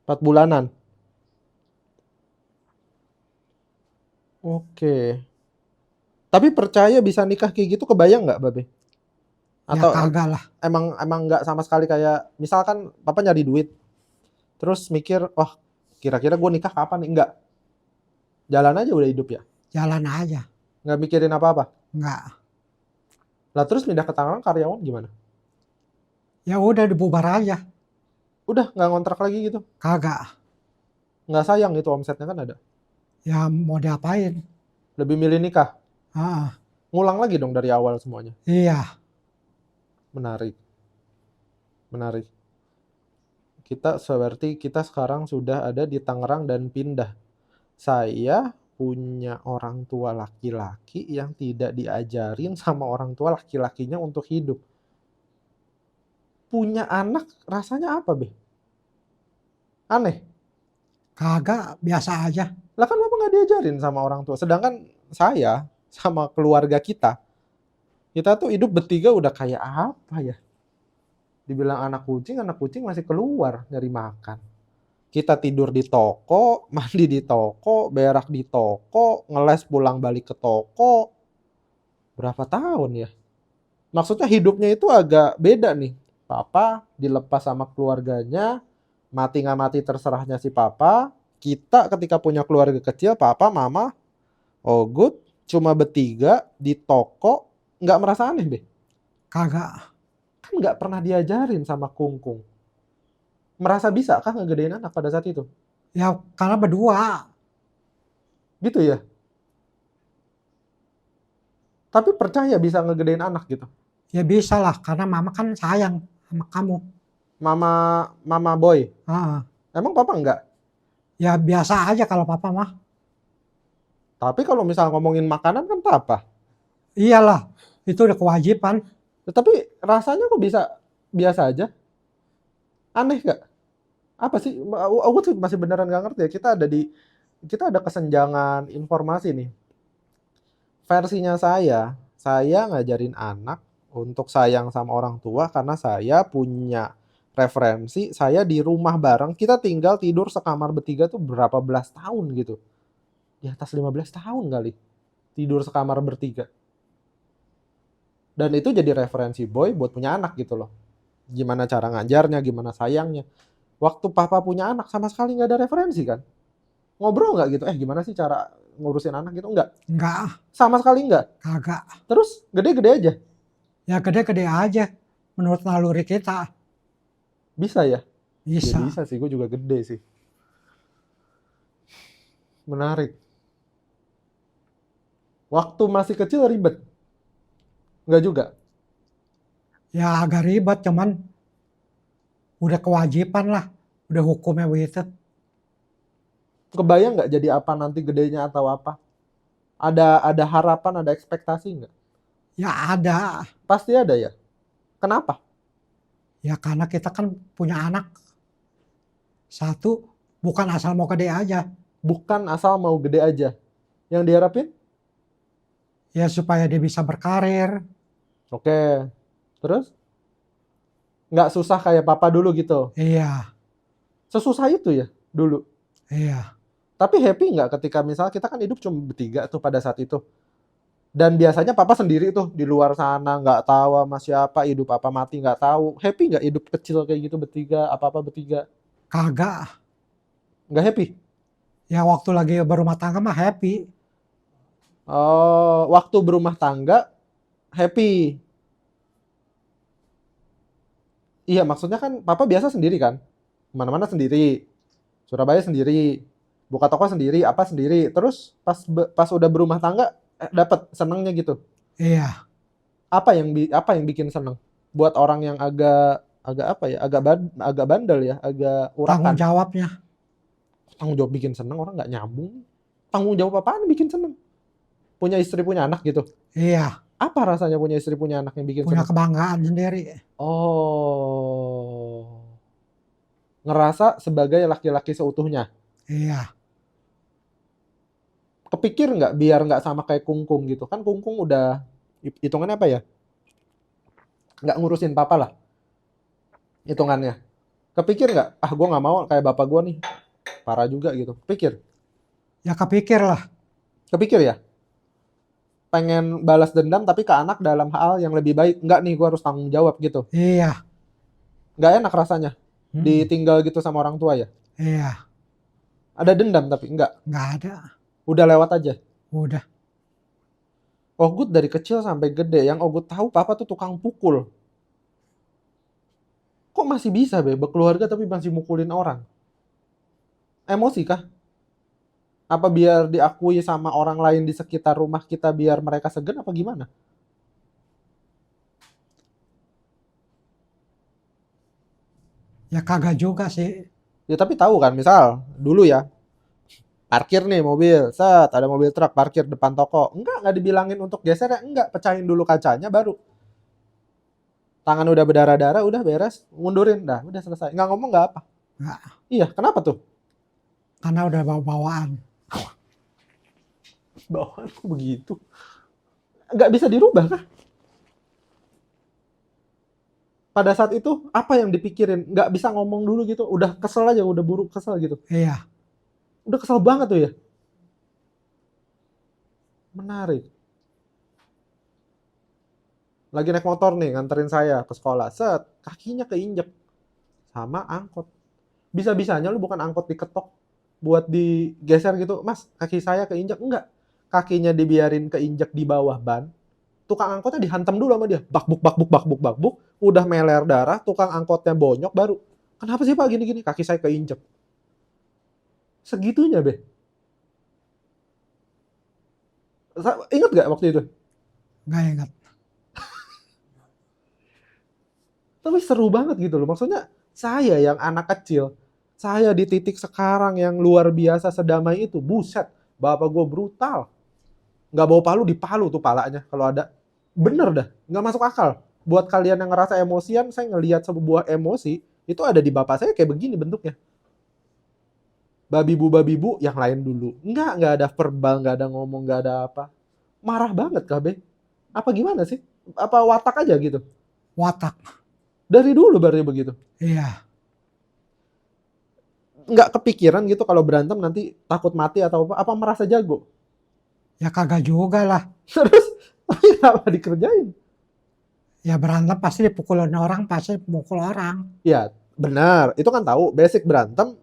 4 bulanan. Oke. Tapi percaya bisa nikah kayak gitu, kebayang nggak Babe? Ya Atau kagak lah. emang emang nggak sama sekali, kayak misalkan papa nyari duit, terus mikir, oh kira-kira gue nikah kapan nih? Enggak, jalan aja udah hidup ya, Jalan aja. nggak mikirin apa-apa. Enggak. Lah terus pindah ke Tangerang karyawan gimana? Ya udah dibubar aja. Udah nggak ngontrak lagi gitu? Kagak. Nggak sayang itu omsetnya kan ada? Ya mau diapain? Lebih milih nikah? Ah, Ngulang lagi dong dari awal semuanya. iya. Menarik, menarik. Seperti kita sekarang sudah ada di Tangerang dan pindah. Saya punya orang tua laki-laki yang tidak diajarin sama orang tua laki-lakinya untuk hidup. Punya anak rasanya apa, Be? Aneh. Kagak, biasa aja. Lah kan Bapak nggak diajarin sama orang tua. Sedangkan saya sama keluarga kita tuh hidup bertiga udah kayak apa ya? Dibilang anak kucing masih keluar nyari makan. Kita tidur di toko, mandi di toko, berak di toko, ngeles pulang balik ke toko. Berapa tahun ya? Maksudnya hidupnya itu agak beda nih. Papa dilepas sama keluarganya, mati nggak mati terserahnya si papa. Kita ketika punya keluarga kecil, papa, mama, oh good, cuma bertiga di toko, nggak merasa aneh, Be? Kagak. Kan nggak pernah diajarin sama kungkung. Merasa bisa kah ngegedein anak pada saat itu? Ya karena berdua. Gitu ya? Tapi percaya bisa ngegedein anak gitu? Ya bisa lah, karena mama kan sayang sama kamu. Mama, mama boy, Ah, emang papa nggak? ya biasa aja kalau papa mah. Tapi kalau misal ngomongin makanan kan papa. Iyalah, itu udah kewajiban. Tapi rasanya kok bisa biasa aja? Aneh nggak? Apa sih? Aku tuh masih beneran nggak ngerti ya. Kita ada kesenjangan informasi nih. Versinya saya ngajarin anak untuk sayang sama orang tua karena saya punya referensi. Saya di rumah bareng, kita tinggal tidur sekamar bertiga tuh berapa belas tahun gitu. Di atas 15 tahun kali. Tidur sekamar bertiga. Dan itu jadi referensi boy buat punya anak gitu loh. Gimana cara ngajarnya, gimana sayangnya. Waktu papa punya anak sama sekali nggak ada referensi kan. Ngobrol nggak gitu, gimana sih cara ngurusin anak gitu, nggak. Enggak, Sama sekali nggak. kagak. Terus gede-gede aja. Ya gede-gede aja menurut naluri kita. Bisa ya? Ya Bisa. bisa sih, gue juga gede sih. Menarik. Waktu masih kecil ribet? Nggak juga? Ya agak ribet, cuman udah kewajiban lah. Udah hukumnya begitu. Kebayang nggak jadi apa nanti gedenya atau apa? Ada harapan, ada ekspektasi nggak? Ya ada. Pasti ada ya? Kenapa? Ya karena kita kan punya anak. Satu, bukan asal mau gede aja. Bukan asal mau gede aja. Yang diharapin? Ya supaya dia bisa berkarir. Oke. Terus? Nggak susah kayak papa dulu gitu? Iya, Sesusah itu ya dulu? iya. Tapi happy nggak ketika misal kita kan hidup cuma bertiga tuh pada saat itu. Dan biasanya papa sendiri tuh di luar sana, nggak tahu sama siapa, hidup apa mati nggak tahu. Happy nggak hidup kecil kayak gitu bertiga, apa-apa bertiga? Kagak. Nggak happy? Ya waktu lagi berumah tangga mah happy. Oh, waktu berumah tangga happy. Iya, maksudnya kan papa biasa sendiri kan? Mana-mana sendiri. Surabaya sendiri. Buka toko sendiri, apa sendiri. Terus pas udah berumah tangga dapat senengnya gitu. Iya, Apa yang bikin seneng? Buat orang yang agak agak apa ya? Agak bandel ya, agak tanggung urakan. jawabnya. Tanggung jawab bikin seneng, orang nggak nyambung. Tanggung jawab apaan bikin seneng? Punya istri, punya anak gitu. Iya, Apa rasanya punya istri, punya anak yang bikin punya seneng? kebanggaan sendiri. Oh, ngerasa sebagai laki-laki seutuhnya. Iya, Kepikir nggak biar nggak sama kayak Kungkung gitu? Kan Kungkung udah hitungannya apa ya? Nggak ngurusin papa lah hitungannya. Kepikir nggak? Ah, gue nggak mau kayak bapak gue nih. Parah juga gitu. Pikir. Ya kepikir lah. Kepikir ya? Pengen balas dendam tapi ke anak dalam hal yang lebih baik. Nggak nih, gue harus tanggung jawab gitu. Iya. Nggak enak rasanya. Hmm. Ditinggal gitu sama orang tua ya. Iya. Ada dendam tapi nggak. Nggak ada. Udah lewat aja. Udah. Ogut dari kecil sampai gede. Yang Ogut tahu papa tuh tukang pukul. Kok masih bisa berkeluarga tapi masih mukulin orang? Emosi kah? Apa biar diakui sama orang lain di sekitar rumah kita biar mereka segan apa gimana? Ya kagak juga sih. Ya tapi tahu kan, misal dulu ya, parkir nih mobil, set ada mobil truk parkir depan toko. Enggak dibilangin untuk geser ya, enggak, pecahin dulu kacanya baru. Tangan udah berdarah-darah, udah beres, mundurin, dah, udah selesai. Nggak ngomong nggak apa. Nggak. Iya, kenapa tuh? Karena udah bawa-bawaan. Bawaanku begitu. Nggak bisa dirubah kah? Pada saat itu, apa yang dipikirin? Nggak bisa ngomong dulu gitu, udah kesel aja, udah buruk kesel gitu. Iya. Udah kesel banget tuh ya. Menarik. Lagi naik motor nih, nganterin saya ke sekolah. Set, kakinya keinjek sama angkot. Bisa-bisanya lu bukan angkot diketok buat digeser gitu. Mas, kaki saya keinjek. Enggak. Kakinya dibiarin keinjek di bawah ban. Tukang angkotnya dihantam dulu sama dia. Bakbuk, bakbuk, bakbuk, bakbuk. Udah meler darah, tukang angkotnya bonyok baru. Kenapa sih Pak gini-gini? Kaki saya keinjek. Segitunya, Be. Ingat gak waktu itu? Nggak ingat. Tapi seru banget gitu loh. Maksudnya saya yang anak kecil, saya di titik sekarang yang luar biasa sedamai itu. Buset, bapak gue brutal. Nggak bawa palu, dipalu tuh palanya kalau ada. Bener dah, nggak masuk akal. Buat kalian yang ngerasa emosian, saya ngelihat sebuah emosi, itu ada di bapak saya kayak begini bentuknya. Babi bu yang lain dulu. Nggak ada verbal, nggak ada ngomong, nggak ada apa. Marah banget kah, Be? Apa gimana sih? Apa watak aja gitu? Watak. Dari dulu berarti begitu. Iya. Nggak kepikiran gitu kalau berantem nanti takut mati atau apa merasa jago? Ya kagak juga lah. Terus tapi kenapa dikerjain? Ya berantem pasti dipukulin orang, pasti pukul orang. Ya benar, itu kan tahu basic berantem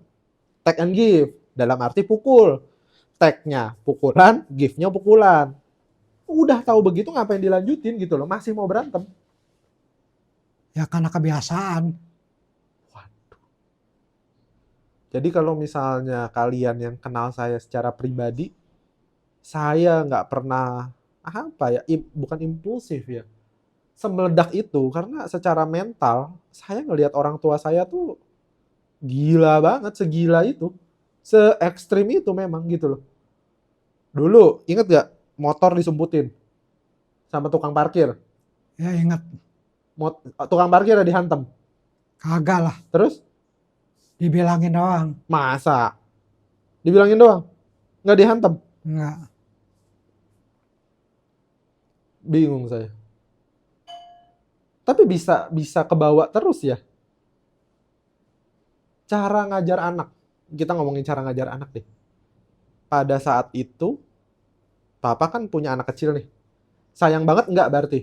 take and give, dalam arti pukul. Take-nya pukulan, give-nya pukulan. Udah tahu begitu ngapain dilanjutin gitu loh, masih mau berantem. Ya karena kebiasaan. Waduh. Jadi kalau misalnya kalian yang kenal saya secara pribadi, saya nggak pernah apa ya, bukan impulsif ya, semeledak itu karena secara mental saya ngelihat orang tua saya tuh gila banget, segila itu, se ekstrim itu memang gitu loh. Dulu inget gak motor disumputin sama tukang parkir, Ya ingat. tukang parkir dihantam, Kagak lah. terus Dibilangin doang. masa dibilangin doang nggak dihantam? Enggak. Bingung saya. Tapi bisa kebawa terus ya. Cara ngajar anak. Kita ngomongin cara ngajar anak deh. Pada saat itu, papa kan punya anak kecil nih. Sayang banget nggak berarti?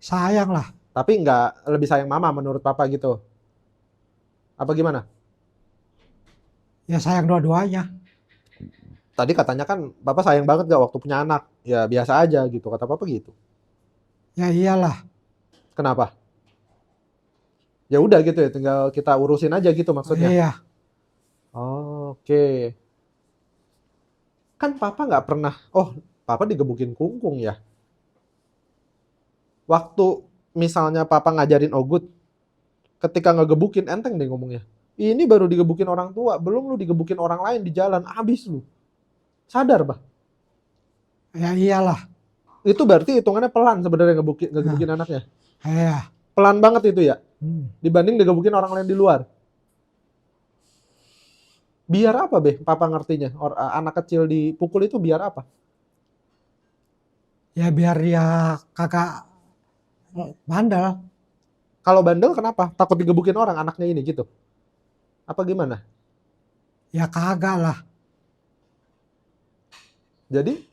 Sayang lah. Tapi nggak lebih sayang mama menurut papa gitu. Apa gimana? Ya sayang dua-duanya. Tadi katanya kan papa sayang banget nggak waktu punya anak. Ya biasa aja gitu, kata papa gitu. Ya iyalah. Kenapa? Ya udah gitu ya, tinggal kita urusin aja gitu maksudnya. Iya. Oke. Kan papa nggak pernah, papa digebukin Kungkung ya. Waktu misalnya papa ngajarin Ogut, ketika ngegebukin enteng deh ngomongnya. Ini baru digebukin orang tua, belum lu digebukin orang lain di jalan, abis lu. Sadar, Bah? Ya iyalah. Itu berarti hitungannya pelan sebenarnya ngegebukin anaknya. Iya. Pelan banget itu ya, Hmm. dibanding digebukin orang lain di luar. Biar apa, Beh? Papa ngertinya, anak kecil dipukul itu biar apa? Ya biar dia kagak bandel. Kalau bandel kenapa? Takut digebukin orang anaknya ini gitu? Apa gimana? Ya kagak lah. Jadi,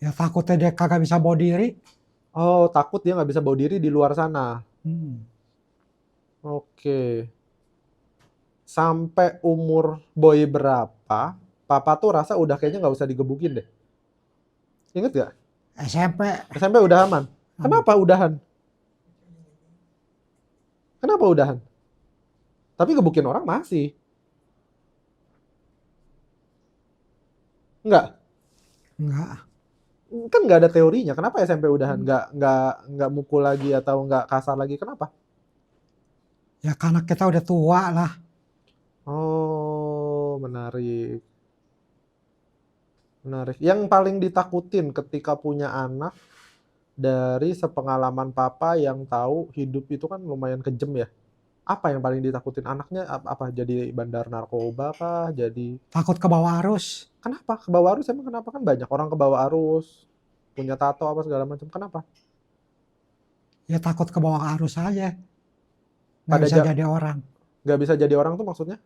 Ya takutnya dia kagak bisa bawa diri. oh takut dia nggak bisa bawa diri di luar sana. Hmm. Oke. Sampai umur boy berapa, papa tuh rasa udah kayaknya nggak usah digebukin deh. Ingat gak? SMP. SMP udah aman. Hmm. Kenapa udahan? Kenapa udahan? Tapi gebukin orang masih. Enggak. Enggak. Kan nggak ada teorinya. Kenapa SMP udahan? Nggak mukul lagi atau nggak kasar lagi? Kenapa? Ya karena kita udah tua lah. Oh, menarik. Menarik. Yang paling ditakutin ketika punya anak dari sepengalaman papa yang tahu hidup itu kan lumayan kejam ya. Apa yang paling ditakutin anaknya? Apa jadi bandar narkoba kah? Jadi Takut ke bawah arus. kenapa ke bawah arus? Emang kenapa? Kan banyak orang ke bawah arus, punya tato apa segala macam. Kenapa? Ya takut ke bawah arus aja. Nggak Pada bisa jadi orang. nggak bisa jadi orang tuh maksudnya?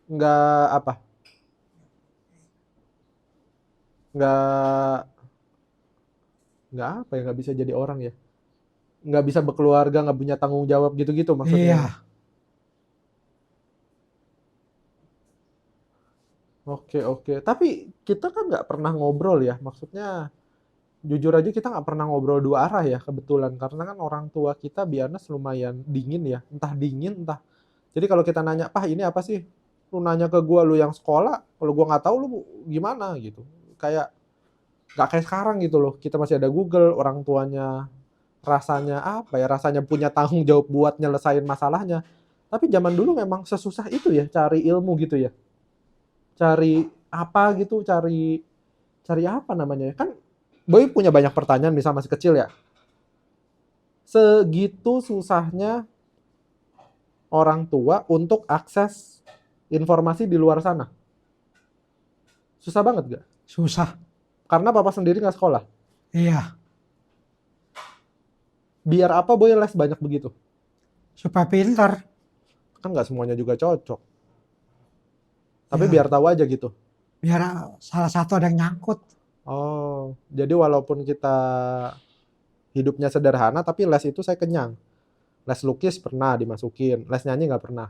Nggak apa? Nggak nggak apa ya? Nggak bisa jadi orang ya? Nggak bisa berkeluarga, nggak punya tanggung jawab gitu-gitu maksudnya ya? Iya. Oke oke. Tapi kita kan nggak pernah ngobrol ya. Maksudnya jujur aja kita nggak pernah ngobrol dua arah ya kebetulan. Karena kan orang tua kita biasanya lumayan dingin ya. Entah dingin entah. Jadi kalau kita nanya, "Pah ini apa sih?" Lu nanya ke gua lu yang sekolah, kalau gua nggak tahu lu gimana gitu. Kayak nggak kayak sekarang gitu loh. Kita masih ada Google, orang tuanya rasanya apa ya? Rasanya punya tanggung jawab buat nyelesain masalahnya. Tapi zaman dulu memang sesusah itu ya cari ilmu gitu ya. Cari apa gitu, cari cari apa namanya ya? Kan Boy punya banyak pertanyaan misal masih kecil ya. Segitu susahnya orang tua untuk akses informasi di luar sana. Susah banget gak? Susah. Karena papa sendiri nggak sekolah. Iya. Biar apa Boy les banyak begitu? Supaya pintar. Kan nggak semuanya juga cocok. Tapi biar Ya. tahu aja gitu. Biar salah satu ada yang nyangkut. Oh, jadi walaupun kita hidupnya sederhana, tapi les itu saya kenyang. Les lukis pernah dimasukin, les nyanyi nggak pernah.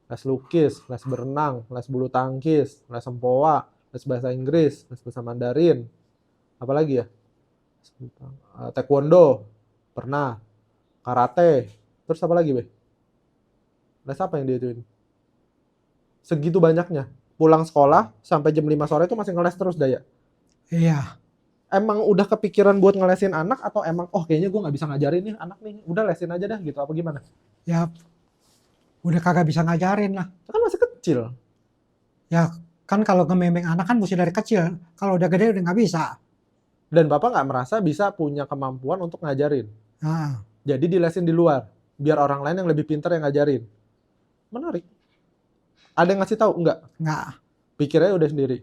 Les lukis, les berenang, les bulu tangkis, les sempoa, les bahasa Inggris, les bahasa Mandarin, apalagi ya? Taekwondo, pernah. Karate, terus apa lagi, Be? Les apa yang dia ituin? Segitu banyaknya. Pulang sekolah, sampai jam 5 sore itu masih ngeles terus daya. Iya. Emang udah kepikiran buat ngelesin anak atau emang oh kayaknya gue nggak bisa ngajarin nih anak nih, udah lesin aja dah gitu apa gimana? Ya udah kagak bisa ngajarin lah. Kan masih kecil. Ya kan kalau ngememeng anak kan mesti dari kecil. Kalau udah gede udah nggak bisa. Dan bapak nggak merasa bisa punya kemampuan untuk ngajarin. Nah, Jadi dilesin di luar, biar orang lain yang lebih pintar yang ngajarin. Menarik. Ada yang ngasih tahu? Enggak. nggak. Pikirnya udah sendiri.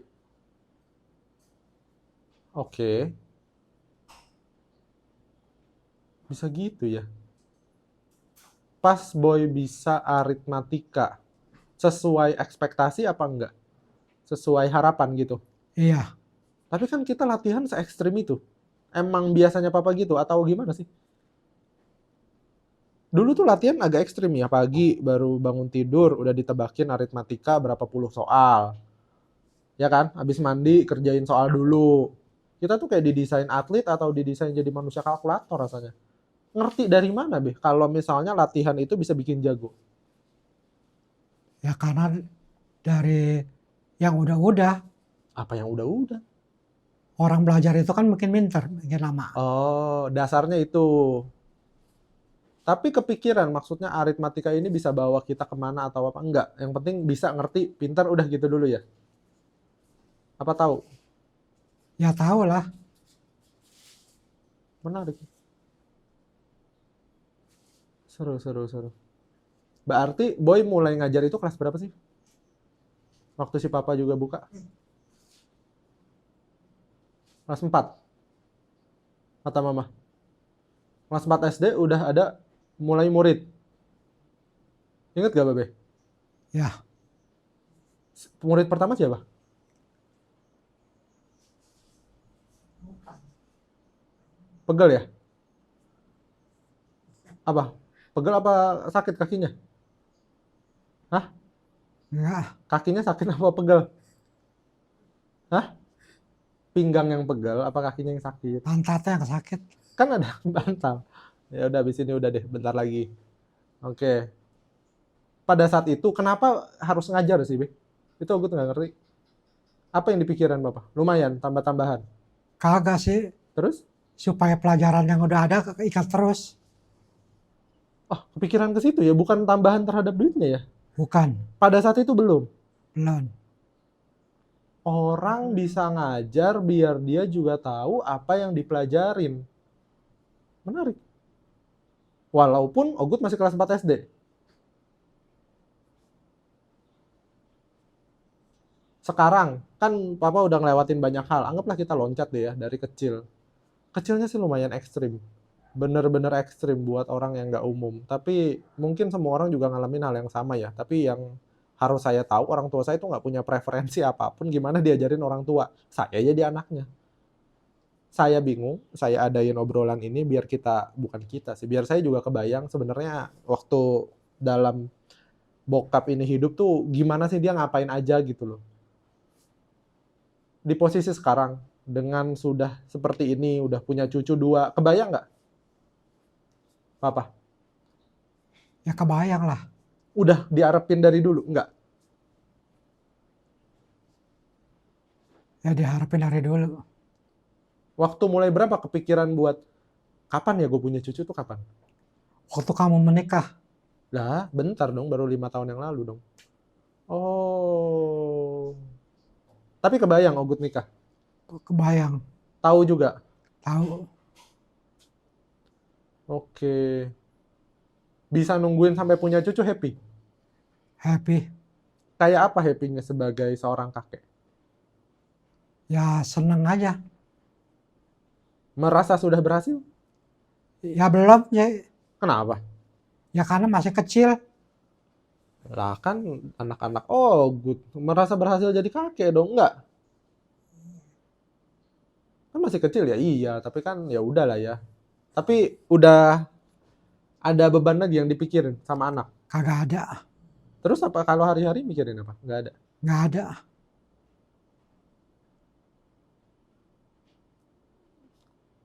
Oke, bisa gitu ya. Pas Boy bisa aritmatika, sesuai ekspektasi apa enggak? Sesuai harapan gitu. Iya. Tapi kan kita latihan se ekstrim itu. Emang biasanya papa gitu atau gimana sih? Dulu tuh latihan agak ekstrim ya, pagi baru bangun tidur udah ditebakin aritmatika berapa puluh soal. Ya kan? Habis mandi kerjain soal dulu. Kita tuh kayak didesain atlet atau didesain jadi manusia kalkulator rasanya. Ngerti dari mana, Be? Kalau misalnya latihan itu bisa bikin jago. Ya karena dari yang udah-udah. Apa yang udah-udah? Orang belajar itu kan makin pintar, makin lama. Oh, dasarnya itu. Tapi kepikiran, maksudnya aritmatika ini bisa bawa kita kemana atau apa? Enggak. Yang penting bisa ngerti, pintar udah gitu dulu ya. Apa tahu? Ya tahu lah. Menarik. Seru, seru, seru. Berarti Boy mulai ngajar itu kelas berapa sih? Waktu si papa juga buka. Kelas 4, kata mama. Kelas 4 SD udah ada mulai murid. Ingat gak, Babe? Ya, Murid pertama siapa? Pegel ya? Apa? Pegel apa sakit kakinya? Hah? enggak, Kakinya sakit apa pegel? Hah? Pinggang yang pegel apa kakinya yang sakit? pantatnya yang sakit. Kan ada bantal. Ya udah, habis ini udah deh, bentar lagi. Oke. Pada saat itu kenapa harus ngajar sih, Be? Itu aku nggak ngerti. Apa yang dipikiran Bapak? Lumayan, tambah-tambahan. Kagak sih, Terus? supaya pelajaran yang udah ada ikat terus. Oh, kepikiran ke situ ya, bukan tambahan terhadap duitnya ya? Bukan, Pada saat itu belum. belum. Orang bisa ngajar biar dia juga tahu apa yang dipelajarin. Menarik. Walaupun Ogut masih kelas 4 SD. Sekarang, kan Papa udah ngelewatin banyak hal. Anggaplah kita loncat deh ya, dari kecil. Kecilnya sih lumayan ekstrim. Bener-bener ekstrim buat orang yang nggak umum. Tapi mungkin semua orang juga ngalamin hal yang sama ya. Tapi yang harus saya tahu, orang tua saya itu nggak punya preferensi apapun gimana diajarin orang tua. Saya jadi anaknya. Saya bingung, saya adain obrolan ini biar kita, bukan kita sih, biar saya juga kebayang sebenarnya waktu dalam bokap ini hidup tuh gimana sih dia ngapain aja gitu loh. Di posisi sekarang, dengan sudah seperti ini, udah punya cucu 2, kebayang nggak, Papa? Ya kebayang lah. Udah diarepin dari dulu? Nggak. Ya diharapin dari dulu. Waktu mulai berapa kepikiran buat, kapan ya gue punya cucu tuh kapan? Waktu kamu menikah, Lah, bentar dong, baru 5 tahun yang lalu dong. Oh. Tapi kebayang Ogut nikah? kebayang. Tahu juga? Tahu, Oke. Bisa nungguin sampai punya cucu happy? happy. Kayak apa happy-nya sebagai seorang kakek? Ya seneng aja. Merasa sudah berhasil? Ya belum, ya, Kenapa? ya karena masih kecil. Lah kan anak-anak Ogut. Merasa berhasil jadi kakek dong? Enggak. Kan masih kecil ya? Iya, tapi kan ya udahlah ya. Tapi udah ada beban lagi yang dipikirin sama anak. Kagak ada, Terus apa kalau hari-hari mikirin apa? Nggak ada. nggak ada.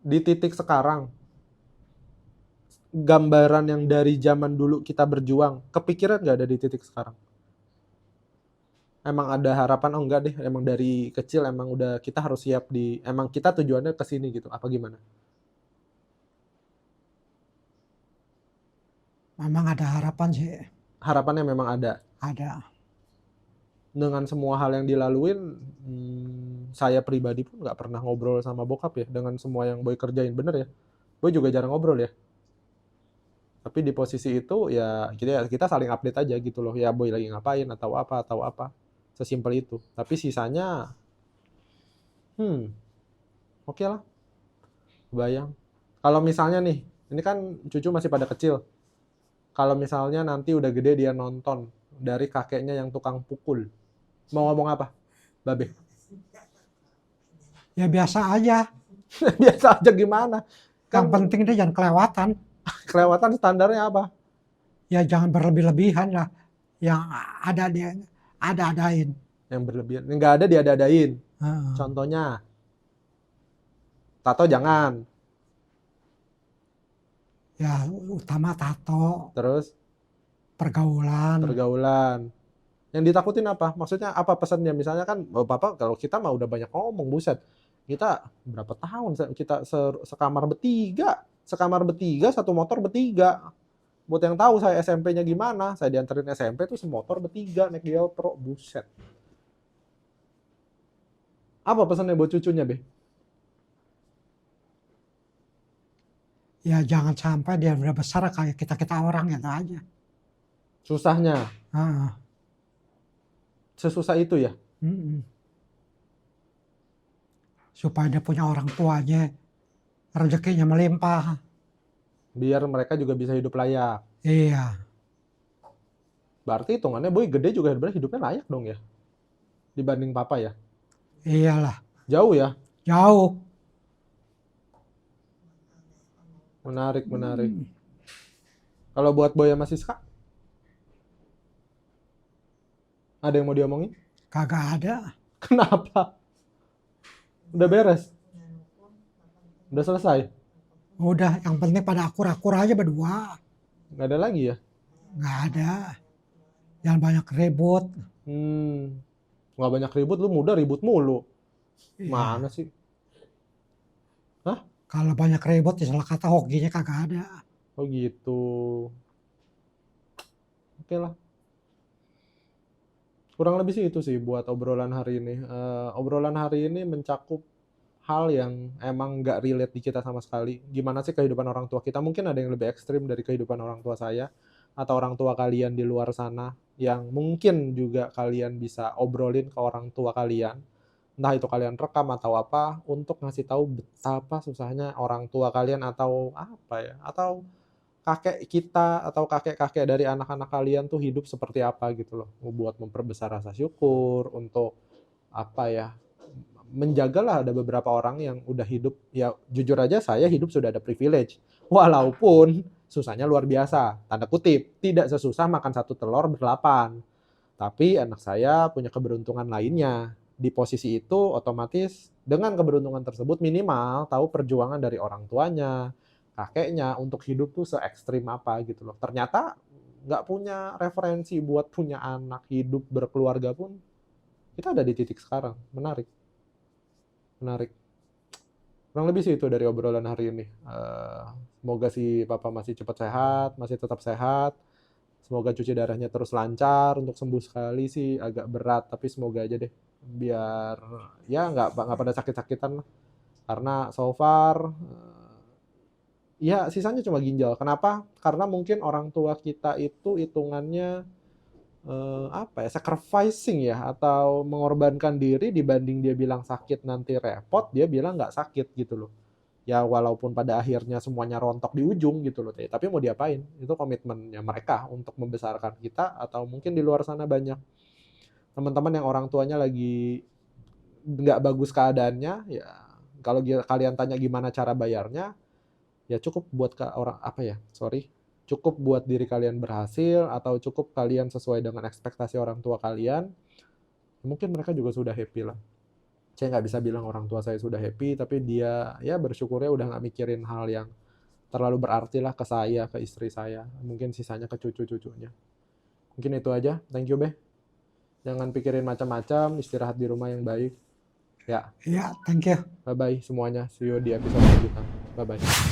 Di titik sekarang, gambaran yang dari zaman dulu kita berjuang, kepikiran nggak ada di titik sekarang? Emang ada harapan? Oh enggak deh, emang dari kecil emang udah kita harus siap emang kita tujuannya ke sini gitu, apa gimana? Memang ada harapan sih, Harapannya memang ada. ada. Dengan semua hal yang dilaluin, saya pribadi pun nggak pernah ngobrol sama bokap ya, dengan semua yang Boy kerjain, bener ya? Boy juga jarang ngobrol ya? Tapi di posisi itu ya kita saling update aja gitu loh, ya Boy lagi ngapain atau apa. Sesimpel itu. Tapi sisanya, oke lah, bayang. Kalau misalnya nih, ini kan cucu masih pada kecil. Kalau misalnya nanti udah gede dia nonton dari kakeknya yang tukang pukul, mau ngomong apa, Babe? Ya biasa aja. Biasa aja gimana? Yang Kan penting dia jangan kelewatan. kelewatan standarnya apa? Ya jangan berlebih-lebihan lah. Yang ada dia ada-adain. Yang berlebihan. Nggak ada diada-adain. Heeh. Contohnya, tato jangan. Ya utama tato, Terus pergaulan. pergaulan. Yang ditakutin apa? Maksudnya apa pesannya? Misalnya kan, oh, Papa kalau kita mah udah banyak ngomong, buset. Kita berapa tahun kita sekamar bertiga. Sekamar bertiga, satu motor bertiga. Buat yang tahu saya SMP-nya gimana, saya dianterin SMP tuh semotor bertiga naik Geltro, buset. Apa pesannya buat cucunya, Be? Ya jangan sampai dia udah besar kayak kita-kita orang gitu aja. Susahnya, Heeh. sesusah itu ya? Mm-mm. supaya dia punya orang tuanya, rezekinya melimpah. Biar mereka juga bisa hidup layak. Iya, Berarti hitungannya Boy gede juga sebenarnya hidupnya layak dong ya? Dibanding papa ya? iyalah, Jauh ya? jauh. Menarik, menarik. Kalau buat Boy sama Siska, ada yang mau diomongin? Kagak ada. Kenapa? Udah beres? Udah selesai? Udah, yang penting pada akur-akur aja berdua. Nggak ada lagi ya? Nggak ada. Jangan banyak ribut. Nggak banyak ribut, lu muda ribut mulu. Iya. Mana sih? Hah? Kalau banyak ribut, ya salah kata hokinya kagak ada. Oh gitu. Oke lah. Kurang lebih sih itu sih buat obrolan hari ini. Obrolan hari ini mencakup hal yang emang nggak relate di kita sama sekali. Gimana sih kehidupan orang tua kita? Mungkin ada yang lebih ekstrim dari kehidupan orang tua saya atau orang tua kalian di luar sana yang mungkin juga kalian bisa obrolin ke orang tua kalian. Entah itu kalian rekam atau apa untuk ngasih tahu betapa susahnya orang tua kalian atau apa ya? Atau kakek kita atau kakek-kakek dari anak-anak kalian tuh hidup seperti apa gitu loh. Buat memperbesar rasa syukur, untuk apa ya, menjagalah ada beberapa orang yang udah hidup, ya jujur aja saya hidup sudah ada privilege. Walaupun susahnya luar biasa, tanda kutip, tidak sesusah makan satu telur berlapan. Tapi anak saya punya keberuntungan lainnya. Di posisi itu otomatis dengan keberuntungan tersebut minimal tahu perjuangan dari orang tuanya, kakeknya untuk hidup tuh se ekstrim apa gitu loh. Ternyata nggak punya referensi buat punya anak, hidup, berkeluarga pun kita ada di titik sekarang. Menarik, menarik. Kurang lebih sih itu dari obrolan hari ini. Semoga si papa masih cepat sehat, masih tetap sehat. Semoga cuci darahnya terus lancar. Untuk sembuh sekali sih agak berat, tapi semoga aja deh. Biar ya nggak pada sakit-sakitan lah. Karena so far ya sisanya cuma ginjal. Kenapa? Karena mungkin orang tua kita itu hitungannya apa ya, sacrificing ya, atau mengorbankan diri dibanding dia bilang sakit nanti repot, dia bilang nggak sakit gitu loh. Ya walaupun pada akhirnya semuanya rontok di ujung gitu loh, tapi mau diapain? Itu komitmennya mereka untuk membesarkan kita, atau mungkin di luar sana banyak teman-teman yang orang tuanya lagi nggak bagus keadaannya, ya kalau kalian tanya gimana cara bayarnya, ya cukup buat orang apa ya, sorry, cukup buat diri kalian berhasil atau cukup kalian sesuai dengan ekspektasi orang tua kalian, mungkin mereka juga sudah happy lah. Saya nggak bisa bilang orang tua saya sudah happy, tapi dia ya bersyukurnya udah nggak mikirin hal yang terlalu berarti lah ke saya, ke istri saya, mungkin sisanya ke cucu-cucunya. Mungkin itu aja. Thank you, Beh. Jangan pikirin macam-macam, istirahat di rumah yang baik. Ya, Iya, thank you. bye-bye semuanya. See you di episode selanjutnya. Bye-bye.